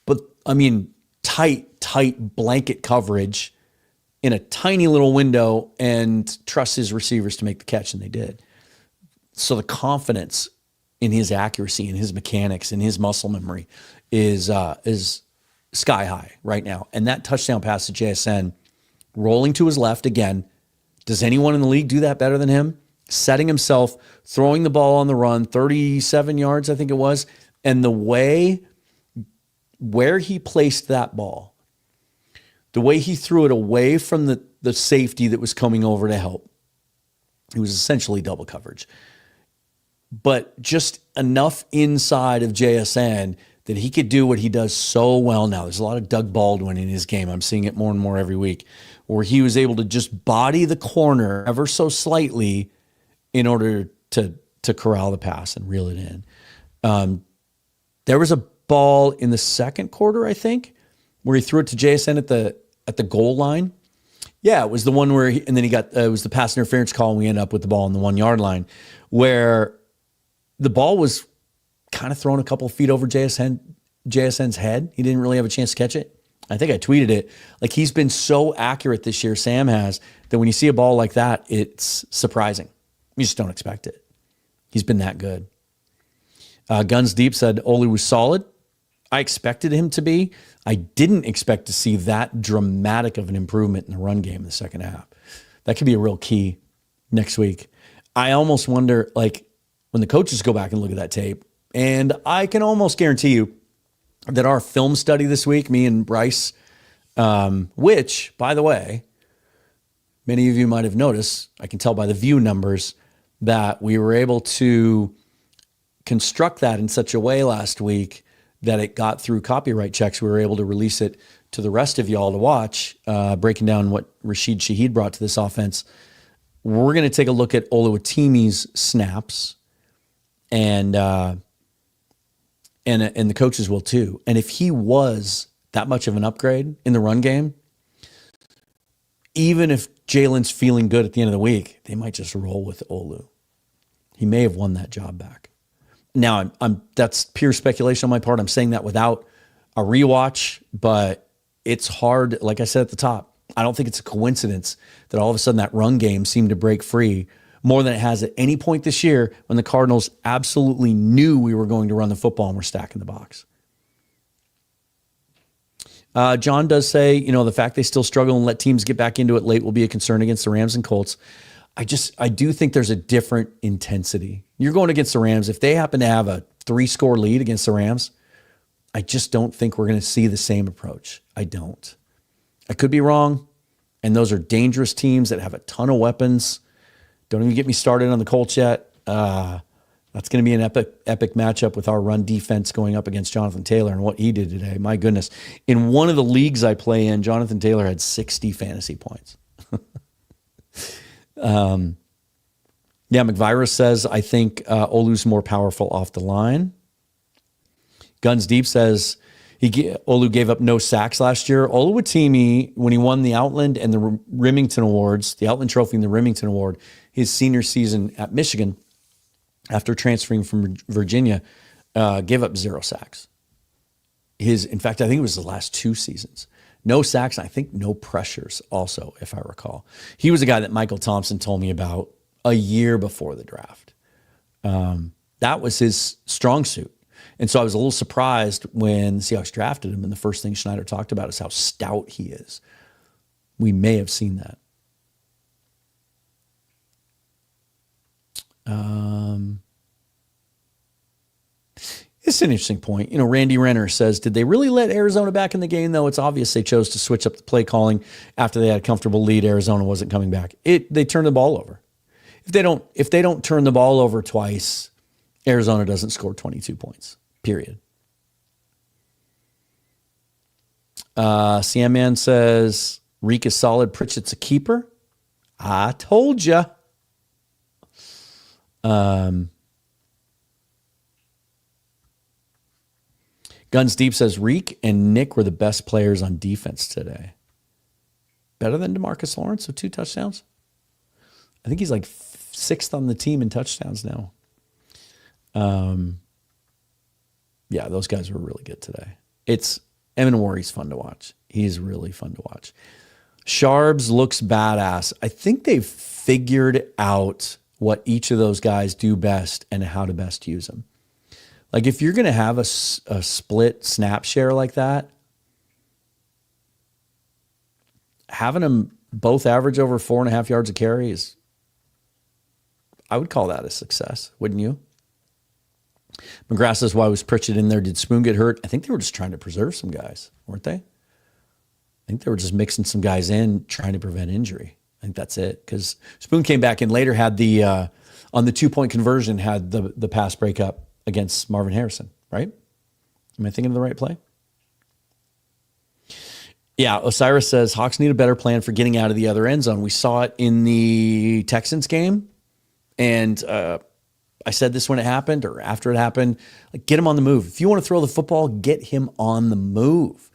But, I mean, tight blanket coverage in a tiny little window and trust his receivers to make the catch, and they did. So the confidence in his accuracy and his mechanics and his muscle memory is sky high right now. And that touchdown pass to JSN, rolling to his left again. Does anyone in the league do that better than him? Setting himself, throwing the ball on the run, 37 yards, I think it was. And the way where he placed that ball, the way he threw it away from the safety that was coming over to help, it was essentially double coverage. But just enough inside of JSN that he could do what he does so well now. There's a lot of Doug Baldwin in his game. I'm seeing it more and more every week, where he was able to just body the corner ever so slightly in order to corral the pass and reel it in. There was a ball in the second quarter, I think, where he threw it to JSN at the goal line. Yeah, it was the one where and then he got it was the pass interference call, and we ended up with the ball on the 1 yard line, where the ball was kind of thrown a couple of feet over JSN's head. He didn't really have a chance to catch it. I think I tweeted it. Like, he's been so accurate this year, Sam has, that when you see a ball like that, it's surprising. You just don't expect it. He's been that good. Guns Deep said Olu was solid. I expected him to be. I didn't expect to see that dramatic of an improvement in the run game in the second half. That could be a real key next week. I almost wonder, like, when the coaches go back and look at that tape, and I can almost guarantee you that our film study this week, me and Bryce, which, by the way, many of you might have noticed, I can tell by the view numbers, that we were able to construct that in such a way last week that it got through copyright checks. We were able to release it to the rest of y'all to watch, breaking down what Rasheed Shaheed brought to this offense. We're going to take a look at Olu Watimi's snaps, and the coaches will too. And if he was that much of an upgrade in the run game, even if Jalen's feeling good at the end of the week, they might just roll with Olu. He may have won that job back. Now, I'm that's pure speculation on my part. I'm saying that without a rewatch, but it's hard. Like I said at the top, I don't think it's a coincidence that all of a sudden that run game seemed to break free more than it has at any point this year when the Cardinals absolutely knew we were going to run the football and were stacking the box. John does say, the fact they still struggle and let teams get back into it late will be a concern against the Rams and Colts. I do think there's a different intensity. You're going against the Rams. If they happen to have a 3-score lead against the Rams, I just don't think we're going to see the same approach. I don't. I could be wrong. And those are dangerous teams that have a ton of weapons. Don't even get me started on the Colts yet. That's going to be an epic matchup with our run defense going up against Jonathan Taylor and what he did today. My goodness. In one of the leagues I play in, Jonathan Taylor had 60 fantasy points. McVirus says, I think Olu's more powerful off the line. Guns Deep says, Olu gave up no sacks last year. Olu Watimi, when he won the Outland and the Remington Awards, the Outland Trophy and the Remington Award, his senior season at Michigan, after transferring from Virginia, gave up 0 sacks. In fact, I think it was the last 2 seasons. No sacks, and I think no pressures also, if I recall. He was a guy that Michael Thompson told me about a year before the draft. That was his strong suit. And so I was a little surprised when the Seahawks drafted him, and the first thing Schneider talked about is how stout he is. We may have seen that. It's an interesting point. Randy Renner says, did they really let Arizona back in the game, though? It's obvious they chose to switch up the play calling after they had a comfortable lead. Arizona wasn't coming back. They turned the ball over. If they don't turn the ball over twice, Arizona doesn't score 22 points, period. CM Man says, Reek is solid. Pritchett's a keeper. I told ya. Guns Deep says Reek and Nick were the best players on defense today. Better than DeMarcus Lawrence with 2 touchdowns. I think he's like 6th on the team in touchdowns now. Yeah, those guys were really good today. Amenwarri's fun to watch. He's really fun to watch. Sharbs looks badass. I think they've figured out what each of those guys do best and how to best use them. Like if you're going to have a split snap share like that, having them both average over 4.5 yards a carry is, I would call that a success, wouldn't you? McGrath says, why was Pritchett in there? Did Spoon get hurt? I think they were just trying to preserve some guys, weren't they? I think they were just mixing some guys in, trying to prevent injury. I think that's it. Because Spoon came back in later, had the, on the 2-point conversion, had the pass breakup against Marvin Harrison, right? Am I thinking of the right play? Yeah, Osiris says, Hawks need a better plan for getting out of the other end zone. We saw it in the Texans game. And I said this when it happened or after it happened, like, get him on the move. If you want to throw the football, get him on the move.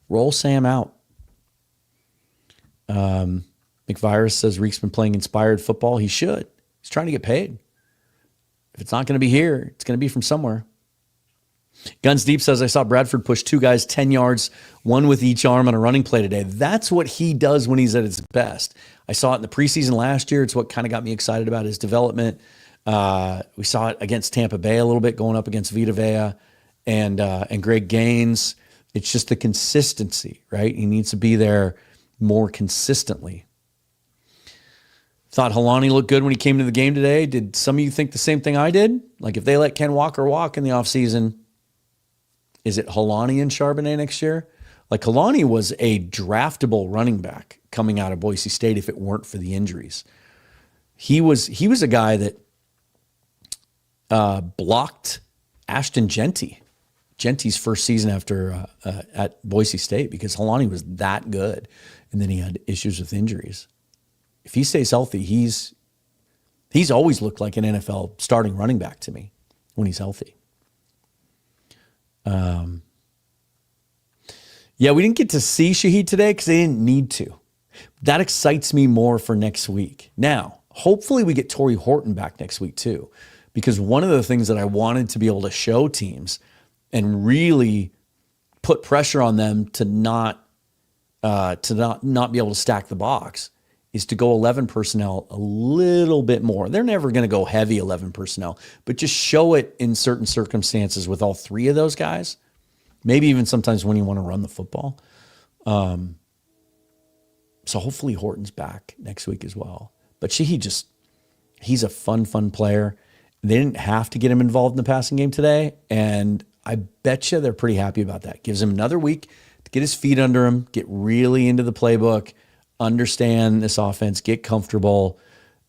Roll Sam out. McVirus says Reek's been playing inspired football. He should. He's trying to get paid. If it's not going to be here, it's going to be from somewhere. Guns Deep says, I saw Bradford push 2 guys 10 yards, one with each arm on a running play today. That's what he does when he's at his best. I saw it in the preseason last year. It's what kind of got me excited about his development. We saw it against Tampa Bay a little bit, going up against Vita Vea and Greg Gaines. It's just the consistency, right? He needs to be there more consistently. Thought Holani looked good when he came to the game today. Did some of you think the same thing I did? Like if they let Ken Walker walk in the offseason, is it Holani and Charbonnet next year? Like Holani was a draftable running back coming out of Boise State if it weren't for the injuries. He was a guy that blocked Ashton Genty's first season after at Boise State because Holani was that good, and then he had issues with injuries. If he stays healthy, he's always looked like an NFL starting running back to me when he's healthy. Yeah, we didn't get to see Shaheed today because they didn't need to. That excites me more for next week. Now, hopefully we get Torrey Horton back next week too, because one of the things that I wanted to be able to show teams and really put pressure on them to not be able to stack the box is to go 11 personnel a little bit more. They're never going to go heavy 11 personnel, but just show it in certain circumstances with all 3 of those guys. Maybe even sometimes when you want to run the football. So hopefully Horton's back next week as well. But he's a fun player. They didn't have to get him involved in the passing game today, and I bet you they're pretty happy about that. Gives him another week to get his feet under him, get really into the playbook, understand this offense, get comfortable,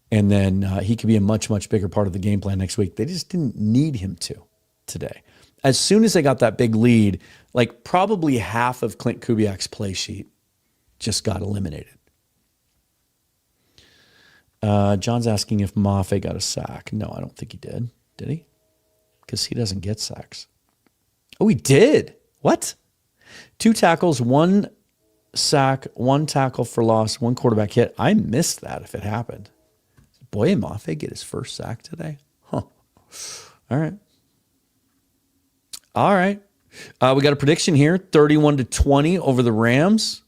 and then he could be a much, much bigger part of the game plan next week. They just didn't need him to today. As soon as they got that big lead, like probably half of Clint Kubiak's play sheet just got eliminated. John's asking if Mafe got a sack. No, I don't think he did. Did he? Because he doesn't get sacks. Oh, he did. What? 2 tackles, 1 sack, 1 tackle for loss, 1 quarterback hit. I missed that if it happened. Did Boye Mafe get his first sack today? Huh. All right. We got a prediction here, 31-20 over the Rams.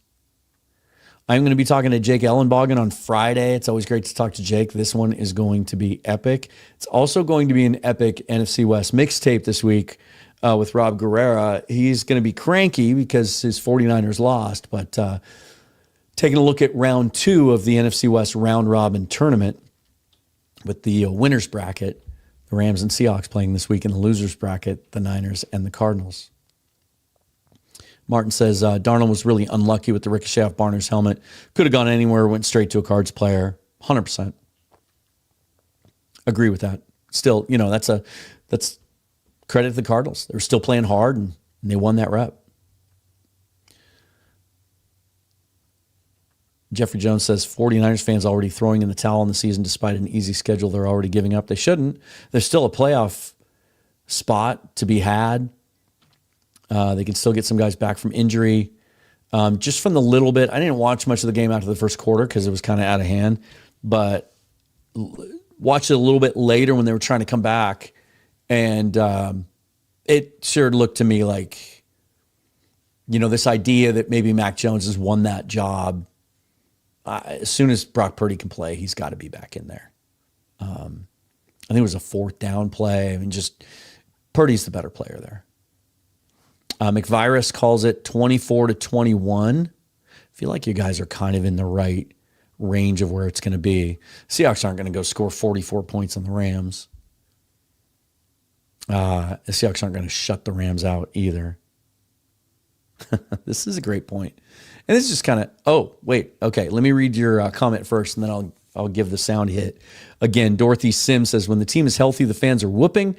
I'm going to be talking to Jake Ellenbogen on Friday. It's always great to talk to Jake. This one is going to be epic. It's also going to be an epic NFC West mixtape this week with Rob Guerrera. He's going to be cranky because his 49ers lost, but taking a look at round 2 of the NFC West round robin tournament with the winners bracket, the Rams and Seahawks playing this week, in the losers bracket, the Niners and the Cardinals. Martin says Darnold was really unlucky with the ricochet off Barner's helmet. Could have gone anywhere, went straight to a Cards player. 100%. Agree with that. Still, that's credit to the Cardinals. They were still playing hard, and they won that rep. Jeffrey Jones says 49ers fans already throwing in the towel on the season despite an easy schedule they're already giving up. They shouldn't. There's still a playoff spot to be had. They can still get some guys back from injury. Just from the little bit, I didn't watch much of the game after the first quarter because it was kind of out of hand, but watched it a little bit later when they were trying to come back, and it sure looked to me like this idea that maybe Mac Jones has won that job. As soon as Brock Purdy can play, he's got to be back in there. I think it was a 4th down play. I mean, just Purdy's the better player there. McVirus calls it 24-21. I feel like you guys are kind of in the right range of where it's going to be. Seahawks aren't going to go score 44 points on the Rams. The Seahawks aren't going to shut the Rams out either. This is a great point. And this is just kind of, okay, let me read your comment first, and then I'll give the sound hit. Again, Dorothy Sims says, when the team is healthy, the fans are whooping.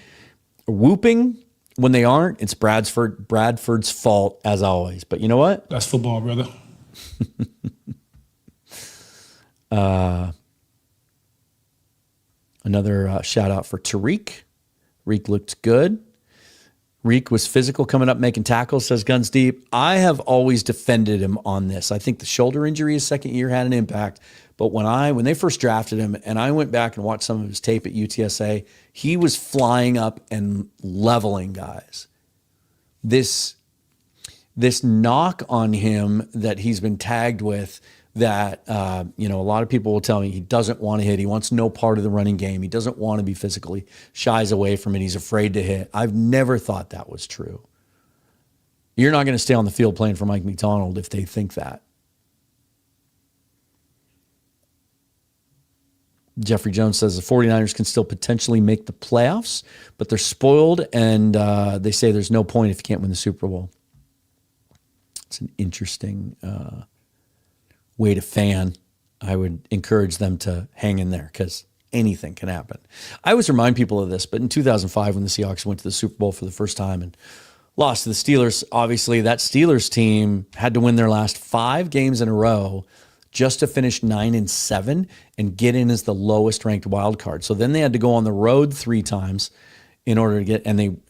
When they aren't, it's Bradford's fault, as always. But you know what? That's football, brother. Another shout out for Tariq. Tariq looked good. Reek was physical coming up, making tackles, says Guns Deep. I have always defended him on this. I think the shoulder injury his second year had an impact. But when they first drafted him, and I went back and watched some of his tape at UTSA, he was flying up and leveling guys. This knock on him that he's been tagged with, that a lot of people will tell me he doesn't want to hit. He wants no part of the running game. He doesn't want to be physically, shies away from it. He's afraid to hit. I've never thought that was true. You're not going to stay on the field playing for Mike McDonald if they think that. Jeffrey Jones says the 49ers can still potentially make the playoffs, but they're spoiled, and they say there's no point if you can't win the Super Bowl. It's an interesting way to fan. I would encourage them to hang in there because anything can happen. I always remind people of this, but in 2005 when the Seahawks went to the Super Bowl for the first time and lost to the Steelers, obviously that Steelers team had to win their last 5 games in a row just to finish 9-7 and get in as the lowest ranked wild card. So then they had to go on the road 3 times in order to get, and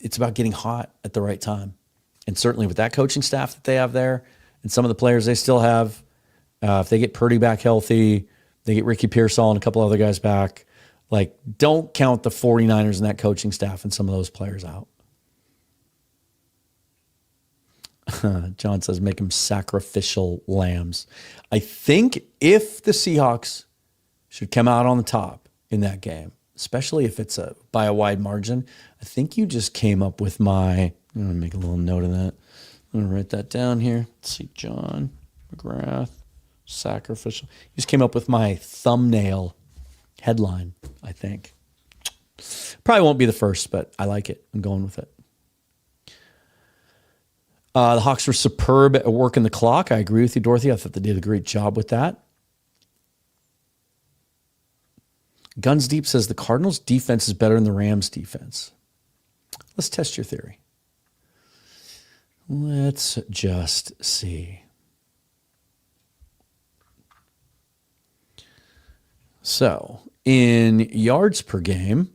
it's about getting hot at the right time. And certainly with that coaching staff that they have there and some of the players they still have, if they get Purdy back healthy, they get Ricky Pearsall and a couple other guys back, don't count the 49ers and that coaching staff and some of those players out. John says, make them sacrificial lambs. I think if the Seahawks should come out on the top in that game, especially if it's by a wide margin, I think you just came up with I'm going to make a little note of that. I'm going to write that down here. Let's see, John McGrath, sacrificial. You just came up with my thumbnail headline, I think. Probably won't be the first, but I like it. I'm going with it. The Hawks were superb at working the clock. I agree with you, Dorothy. I thought they did a great job with that. Guns Deep says the Cardinals' defense is better than the Rams' defense. Let's test your theory. Let's just see. So, in yards per game,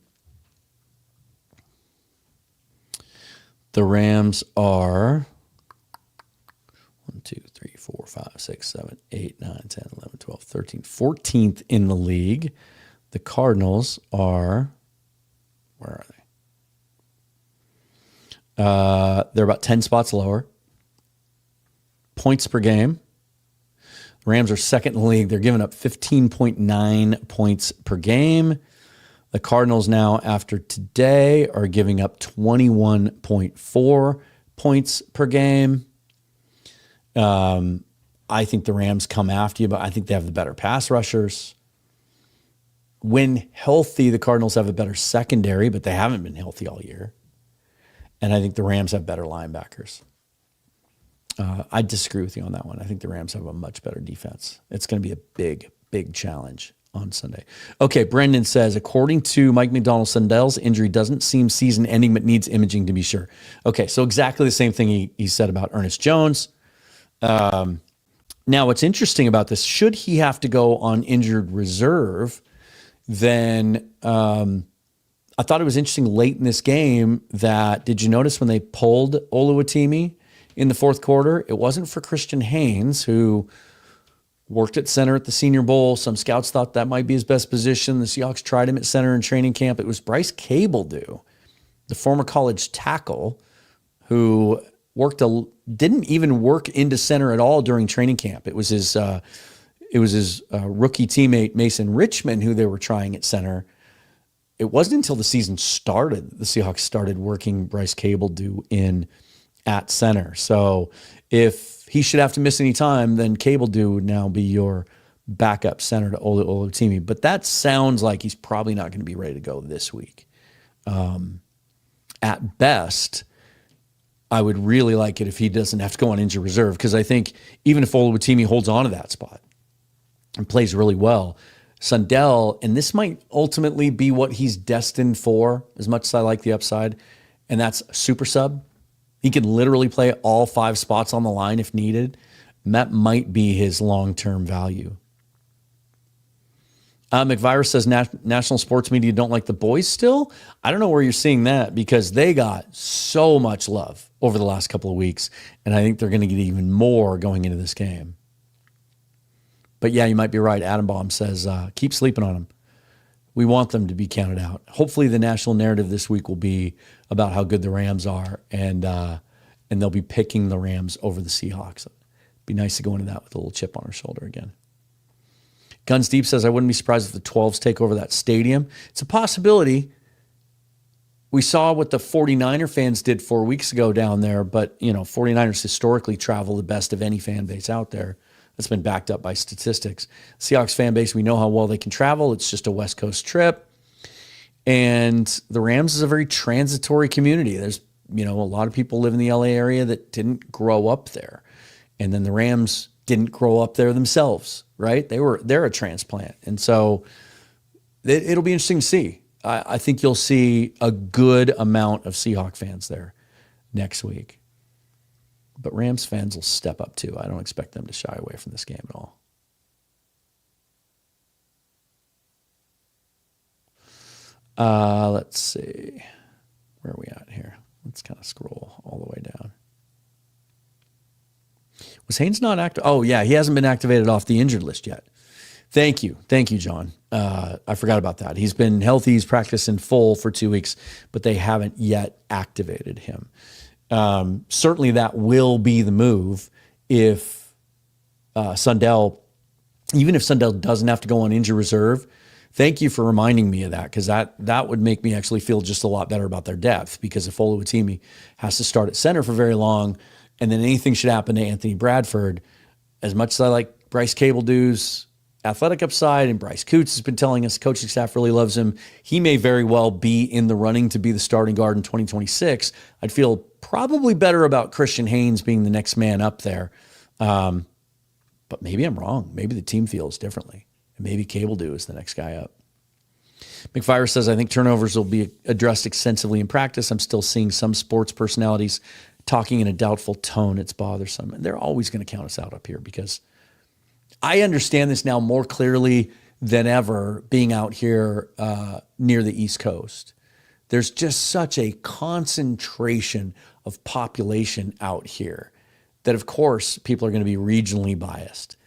the Rams are 1, 2, 3, 4, 5, 6, 7, 8, 9, 10, 11, 12, 13, 14th in the league. The Cardinals are, where are they? They're about 10 spots lower. Points per game. The Rams are second in the league. They're giving up 15.9 points per game. The Cardinals now, after today, are giving up 21.4 points per game. I think the Rams come after you, but I think they have the better pass rushers. When healthy, the Cardinals have a better secondary, but they haven't been healthy all year. And I think the Rams have better linebackers. I disagree with you on that one. I think the Rams have a much better defense. It's going to be a big, big challenge on Sunday. Okay, Brendan says, according to Mike McDonald, Sundell's injury doesn't seem season-ending, but needs imaging to be sure. Okay, so exactly the same thing he said about Ernest Jones. Now, what's interesting about this, should he have to go on injured reserve, then I thought it was interesting late in this game that, did you notice when they pulled Olu Watimi in the fourth quarter? It wasn't for Christian Haynes, who worked at center at the Senior Bowl. Some scouts thought that might be his best position. The Seahawks tried him at center in training camp. It was Bryce Cable, the former college tackle, who didn't even work into center at all during training camp. It was his rookie teammate Mason Richmond who they were trying at center. It wasn't until the season started the Seahawks started working Bryce Cable-Dew in at center. So if he should have to miss any time, then Cable-Dew would now be your backup center to Olu Watimi. But that sounds like he's probably not going to be ready to go this week. At best, I would really like it if he doesn't have to go on injured reserve, because I think even if Olu Watimi holds on to that spot and plays really well, Sundell, and this might ultimately be what he's destined for, as much as I like the upside, and that's super sub. He can literally play all 5 spots on the line if needed, and that might be his long-term value. McVirus says national sports media don't like the boys still. I don't know where you're seeing that, because they got so much love over the last couple of weeks, and I think they're going to get even more going into this game. But yeah, you might be right. Adam Baum says, keep sleeping on them. We want them to be counted out. Hopefully the national narrative this week will be about how good the Rams are, and they'll be picking the Rams over the Seahawks. It'd be nice to go into that with a little chip on our shoulder again. Guns Deep says, I wouldn't be surprised if the 12s take over that stadium. It's a possibility. We saw what the 49er fans did 4 weeks ago down there, but 49ers historically travel the best of any fan base out there. That's been backed up by statistics. Seahawks fan base, we know how well they can travel. It's just a West Coast trip. And the Rams is a very transitory community. There's, a lot of people live in the LA area that didn't grow up there. And then the Rams didn't grow up there themselves, right? They're a transplant. And so it'll be interesting to see. I think you'll see a good amount of Seahawk fans there next week. But Rams fans will step up too. I don't expect them to shy away from this game at all. Let's see. Where are we at here? Let's kind of scroll all the way down. Was Haynes not active? Oh, yeah, he hasn't been activated off the injured list yet. Thank you, John. I forgot about that. He's been healthy. He's practiced in full for 2 weeks, but they haven't yet activated him. Certainly that will be the move if Sundell, even if Sundell doesn't have to go on injured reserve. Thank you for reminding me of that, because that would make me actually feel just a lot better about their depth, because if Olu Watimi has to start at center for very long and then anything should happen to Anthony Bradford, as much as I like Bryce Cable-Dew's athletic upside, and Bryce Coots has been telling us coaching staff really loves him, he may very well be in the running to be the starting guard in 2026. I'd feel probably better about Christian Haynes being the next man up there. But maybe I'm wrong. Maybe the team feels differently. And maybe Cable-Dew is the next guy up. McFire says, I think turnovers will be addressed extensively in practice. I'm still seeing some sports personalities talking in a doubtful tone. It's bothersome. And they're always going to count us out up here, because I understand this now more clearly than ever being out here near the East Coast. There's just such a concentration of population out here that, of course, people are going to be regionally biased.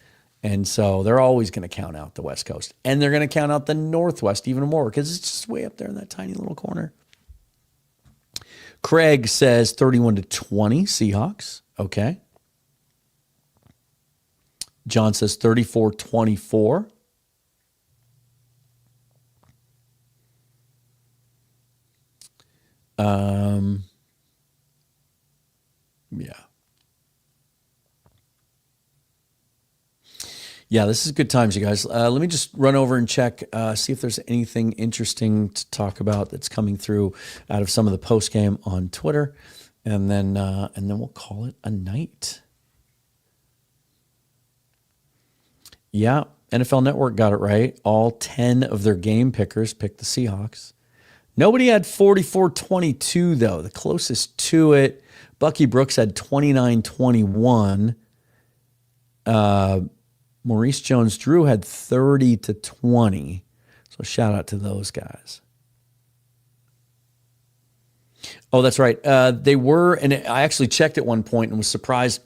And so they're always going to count out the West Coast. And they're going to count out the Northwest even more, because it's just way up there in that tiny little corner. Craig says 31-20 Seahawks. Okay. John says 34-24. Yeah, this is good times, you guys. Let me just run over and check, see if there's anything interesting to talk about that's coming through out of some of the post game on Twitter, and then we'll call it a night. Yeah, NFL Network got it right. All 10 of their game pickers picked the Seahawks. Nobody had 44-22, though. The closest to it, Bucky Brooks had 29-21. Maurice Jones-Drew had 30-20. So shout out to those guys. Oh, that's right. They were, and I actually checked at one point and was surprised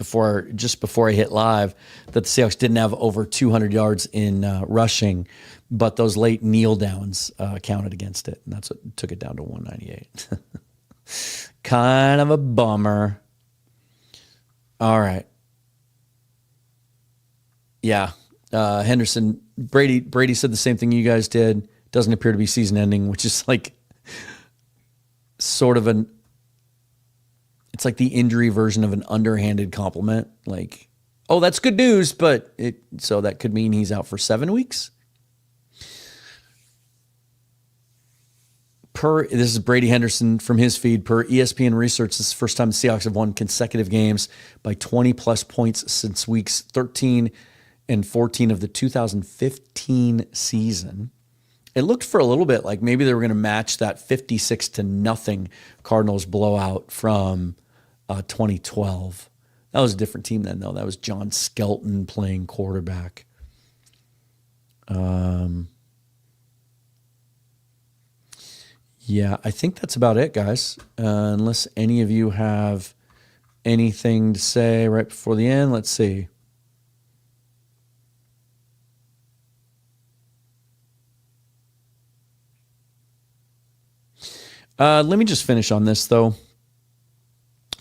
just before I hit live that the Seahawks didn't have over 200 yards in rushing, but those late kneel downs counted against it, and that's what took it down to 198. Kind of a bummer. All right. Yeah. Henderson, Brady said the same thing you guys did. Doesn't appear to be season ending, which is like sort of it's like the injury version of an underhanded compliment. Like, oh, that's good news, but so that could mean he's out for 7 weeks. This is Brady Henderson from his feed. Per ESPN research, this is the first time the Seahawks have won consecutive games by 20-plus points since weeks 13 and 14 of the 2015 season. It looked for a little bit like maybe they were going to match that 56-0 Cardinals blowout from 2012. That was a different team then, though. That was John Skelton playing quarterback. Yeah, I think that's about it, guys. Unless any of you have anything to say right before the end. Let's see. Let me just finish on this, though.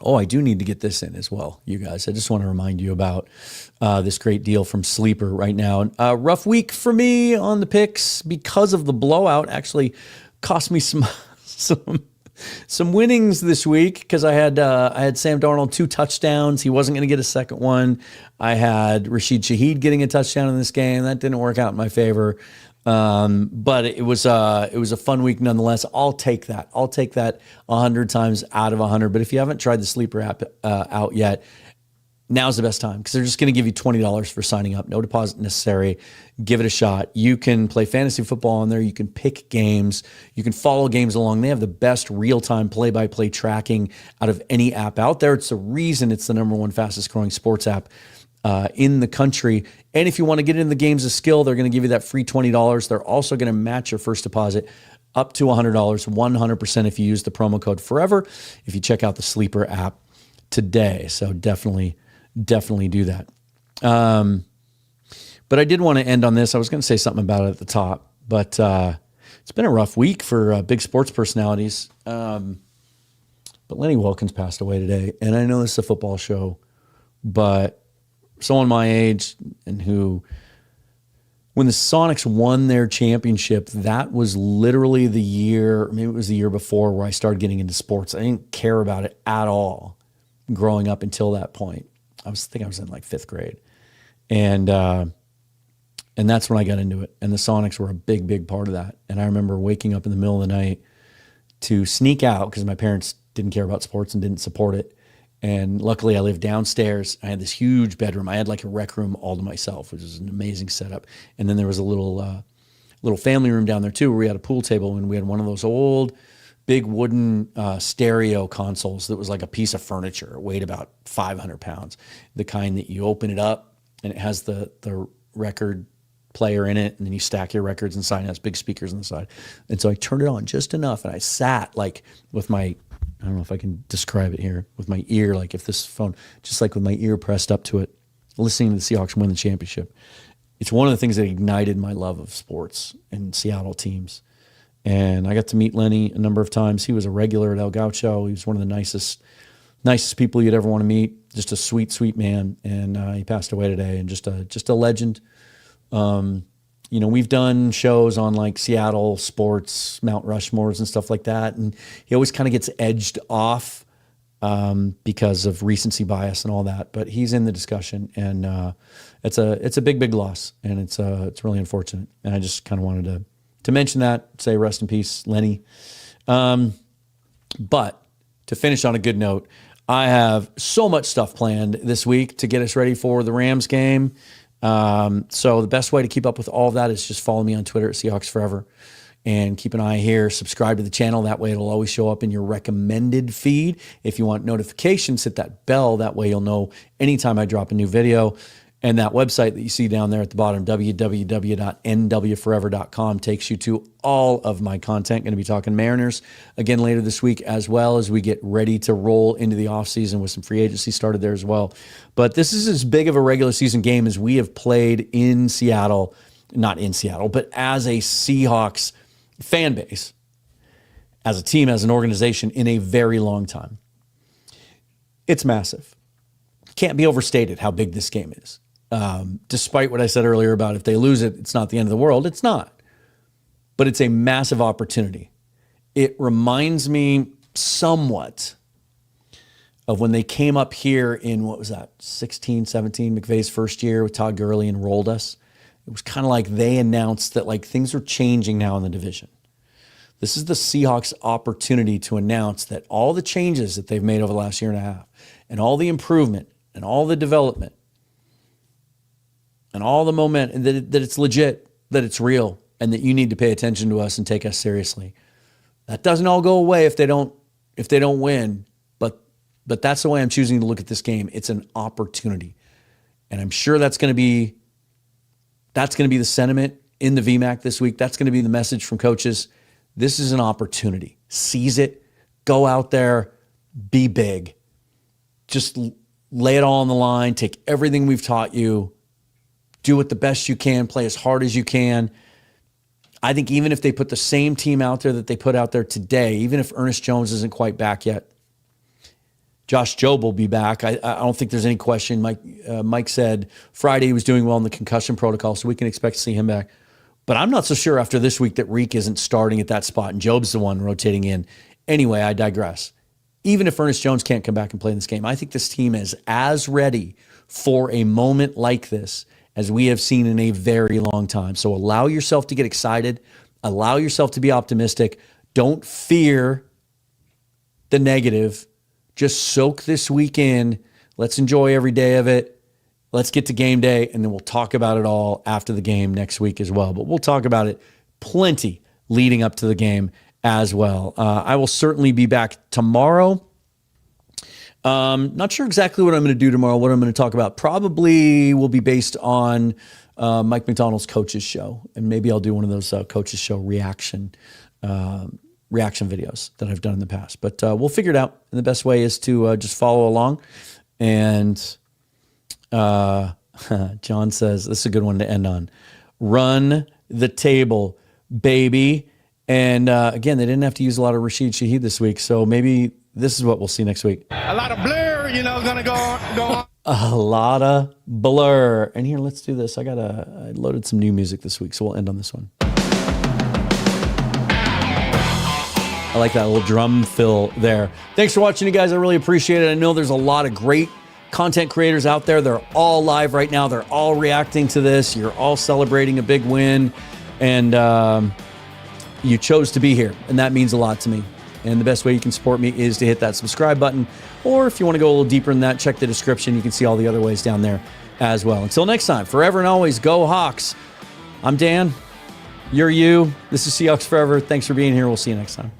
Oh, I do need to get this in as well, you guys. I just want to remind you about this great deal from Sleeper right now. Rough week for me on the picks because of the blowout. Actually cost me some winnings this week because I had Sam Darnold 2 touchdowns. He wasn't going to get a second one. I had Rasheed Shaheed getting a touchdown in this game. That didn't work out in my favor. But it was a fun week nonetheless. I'll take that 100 times out of 100. But if you haven't tried the Sleeper app out yet, now's the best time because they're just going to give you $20 for signing up. No deposit necessary. Give it a shot. You can play fantasy football on there. You can pick games. You can follow games along. They have the best real-time play-by-play tracking out of any app out there. It's the reason it's the #1 fastest growing sports app in the country. And if you want to get into the games of skill, they're going to give you that free $20. They're also going to match your first deposit up to $100, 100% if you use the promo code FOREVER if you check out the Sleeper app today. So definitely do that. But I did want to end on this. I was going to say something about it at the top, but it's been a rough week for big sports personalities. But Lenny Wilkens passed away today, and I know this is a football show, but someone my age and who, when the Sonics won their championship, that was literally the year, maybe it was the year before, where I started getting into sports. I didn't care about it at all growing up until that point. I think I was in like 5th grade. And that's when I got into it. And the Sonics were a big, big part of that. And I remember waking up in the middle of the night to sneak out because my parents didn't care about sports and didn't support it. And luckily I lived downstairs. I had this huge bedroom. I had like a rec room all to myself, which was an amazing setup. And then there was a little family room down there too, where we had a pool table and we had one of those old big wooden stereo consoles that was like a piece of furniture. It weighed about 500 pounds. The kind that you open it up and it has the record player in it, and then you stack your records inside, and it has big speakers on the side. And so I turned it on just enough, and I sat like with my, I don't know if I can describe it here, with my ear, like if this phone, just like with my ear pressed up to it, listening to the Seahawks win the championship. It's one of the things that ignited my love of sports and Seattle teams. And I got to meet Lenny a number of times. He was a regular at El Gaucho. He was one of the nicest people you'd ever want to meet. Just a sweet, sweet man. And he passed away today, and just a legend. We've done shows on like Seattle sports, Mount Rushmores and stuff like that. And he always kind of gets edged off because of recency bias and all that. But he's in the discussion, and it's a big, big loss, and it's really unfortunate. And I just kind of wanted to mention that, say rest in peace, Lenny. But to finish on a good note, I have so much stuff planned this week to get us ready for the Rams game. So the best way to keep up with all of that is just follow me on Twitter at Seahawks Forever, and keep an eye here. Subscribe to the channel. That way it'll always show up in your recommended feed. If you want notifications, hit that bell. That way you'll know anytime I drop a new video. And that website that you see down there at the bottom, www.nwforever.com, takes you to all of my content. Going to be talking Mariners again later this week, as well as we get ready to roll into the offseason with some free agency started there as well. But this is as big of a regular season game as we have played in Seattle, not in Seattle, but as a Seahawks fan base, as a team, as an organization, in a very long time. It's massive. can't be overstated how big this game is. Despite what I said earlier about if they lose it, it's not the end of the world. It's not. But it's a massive opportunity. It reminds me somewhat of when they came up here in, what was that, 16, 17, McVay's first year with Todd Gurley and rolled us. It was kind of like they announced that like things are changing now in the division. This is the Seahawks' opportunity to announce that all the changes that they've made over the last year and a half and all the improvement and all the development and all the momentum, that it's legit, that it's real, and that you need to pay attention to us and take us seriously. That doesn't all go away if they don't win, but that's the way I'm choosing to look at this game. It's an opportunity. And I'm sure that's going to be the sentiment in the VMAC this week. That's going to be the message from coaches. This is an opportunity. Seize it. Go out there. Be big. Just lay it all on the line. Take everything we've taught you. Do it the best you can. Play as hard as you can. I think even if they put the same team out there that they put out there today, even if Ernest Jones isn't quite back yet, Josh Jobe will be back. I don't think there's any question. Mike said Friday he was doing well in the concussion protocol, so we can expect to see him back. But I'm not so sure after this week that Reek isn't starting at that spot, and Jobe's the one rotating in. Anyway, I digress. Even if Ernest Jones can't come back and play in this game, I think this team is as ready for a moment like this as we have seen in a very long time. So allow yourself to get excited. Allow yourself to be optimistic. Don't fear the negative. Just soak this week in. Let's enjoy every day of it. Let's get to game day, and then we'll talk about it all after the game next week as well. But we'll talk about it plenty leading up to the game as well. I will certainly be back tomorrow. Not sure exactly what I'm going to do tomorrow, what I'm going to talk about. Probably will be based on Mike McDonald's Coaches Show, and maybe I'll do one of those Coaches Show reaction videos that I've done in the past. But we'll figure it out. And the best way is to just follow along. And John says, this is a good one to end on. Run the table, baby. And again, they didn't have to use a lot of Rasheed Shaheed this week. So maybe this is what we'll see next week. A lot of blur, going to go on. A lot of blur. And here, let's do this. I loaded some new music this week, so we'll end on this one. I like that little drum fill there. Thanks for watching, you guys. I really appreciate it. I know there's a lot of great content creators out there. They're all live right now. They're all reacting to this. You're all celebrating a big win. And you chose to be here. And that means a lot to me. And the best way you can support me is to hit that subscribe button. Or if you want to go a little deeper than that, check the description. You can see all the other ways down there as well. Until next time, forever and always, go Hawks. I'm Dan. You're you. This is Seahawks Forever. Thanks for being here. We'll see you next time.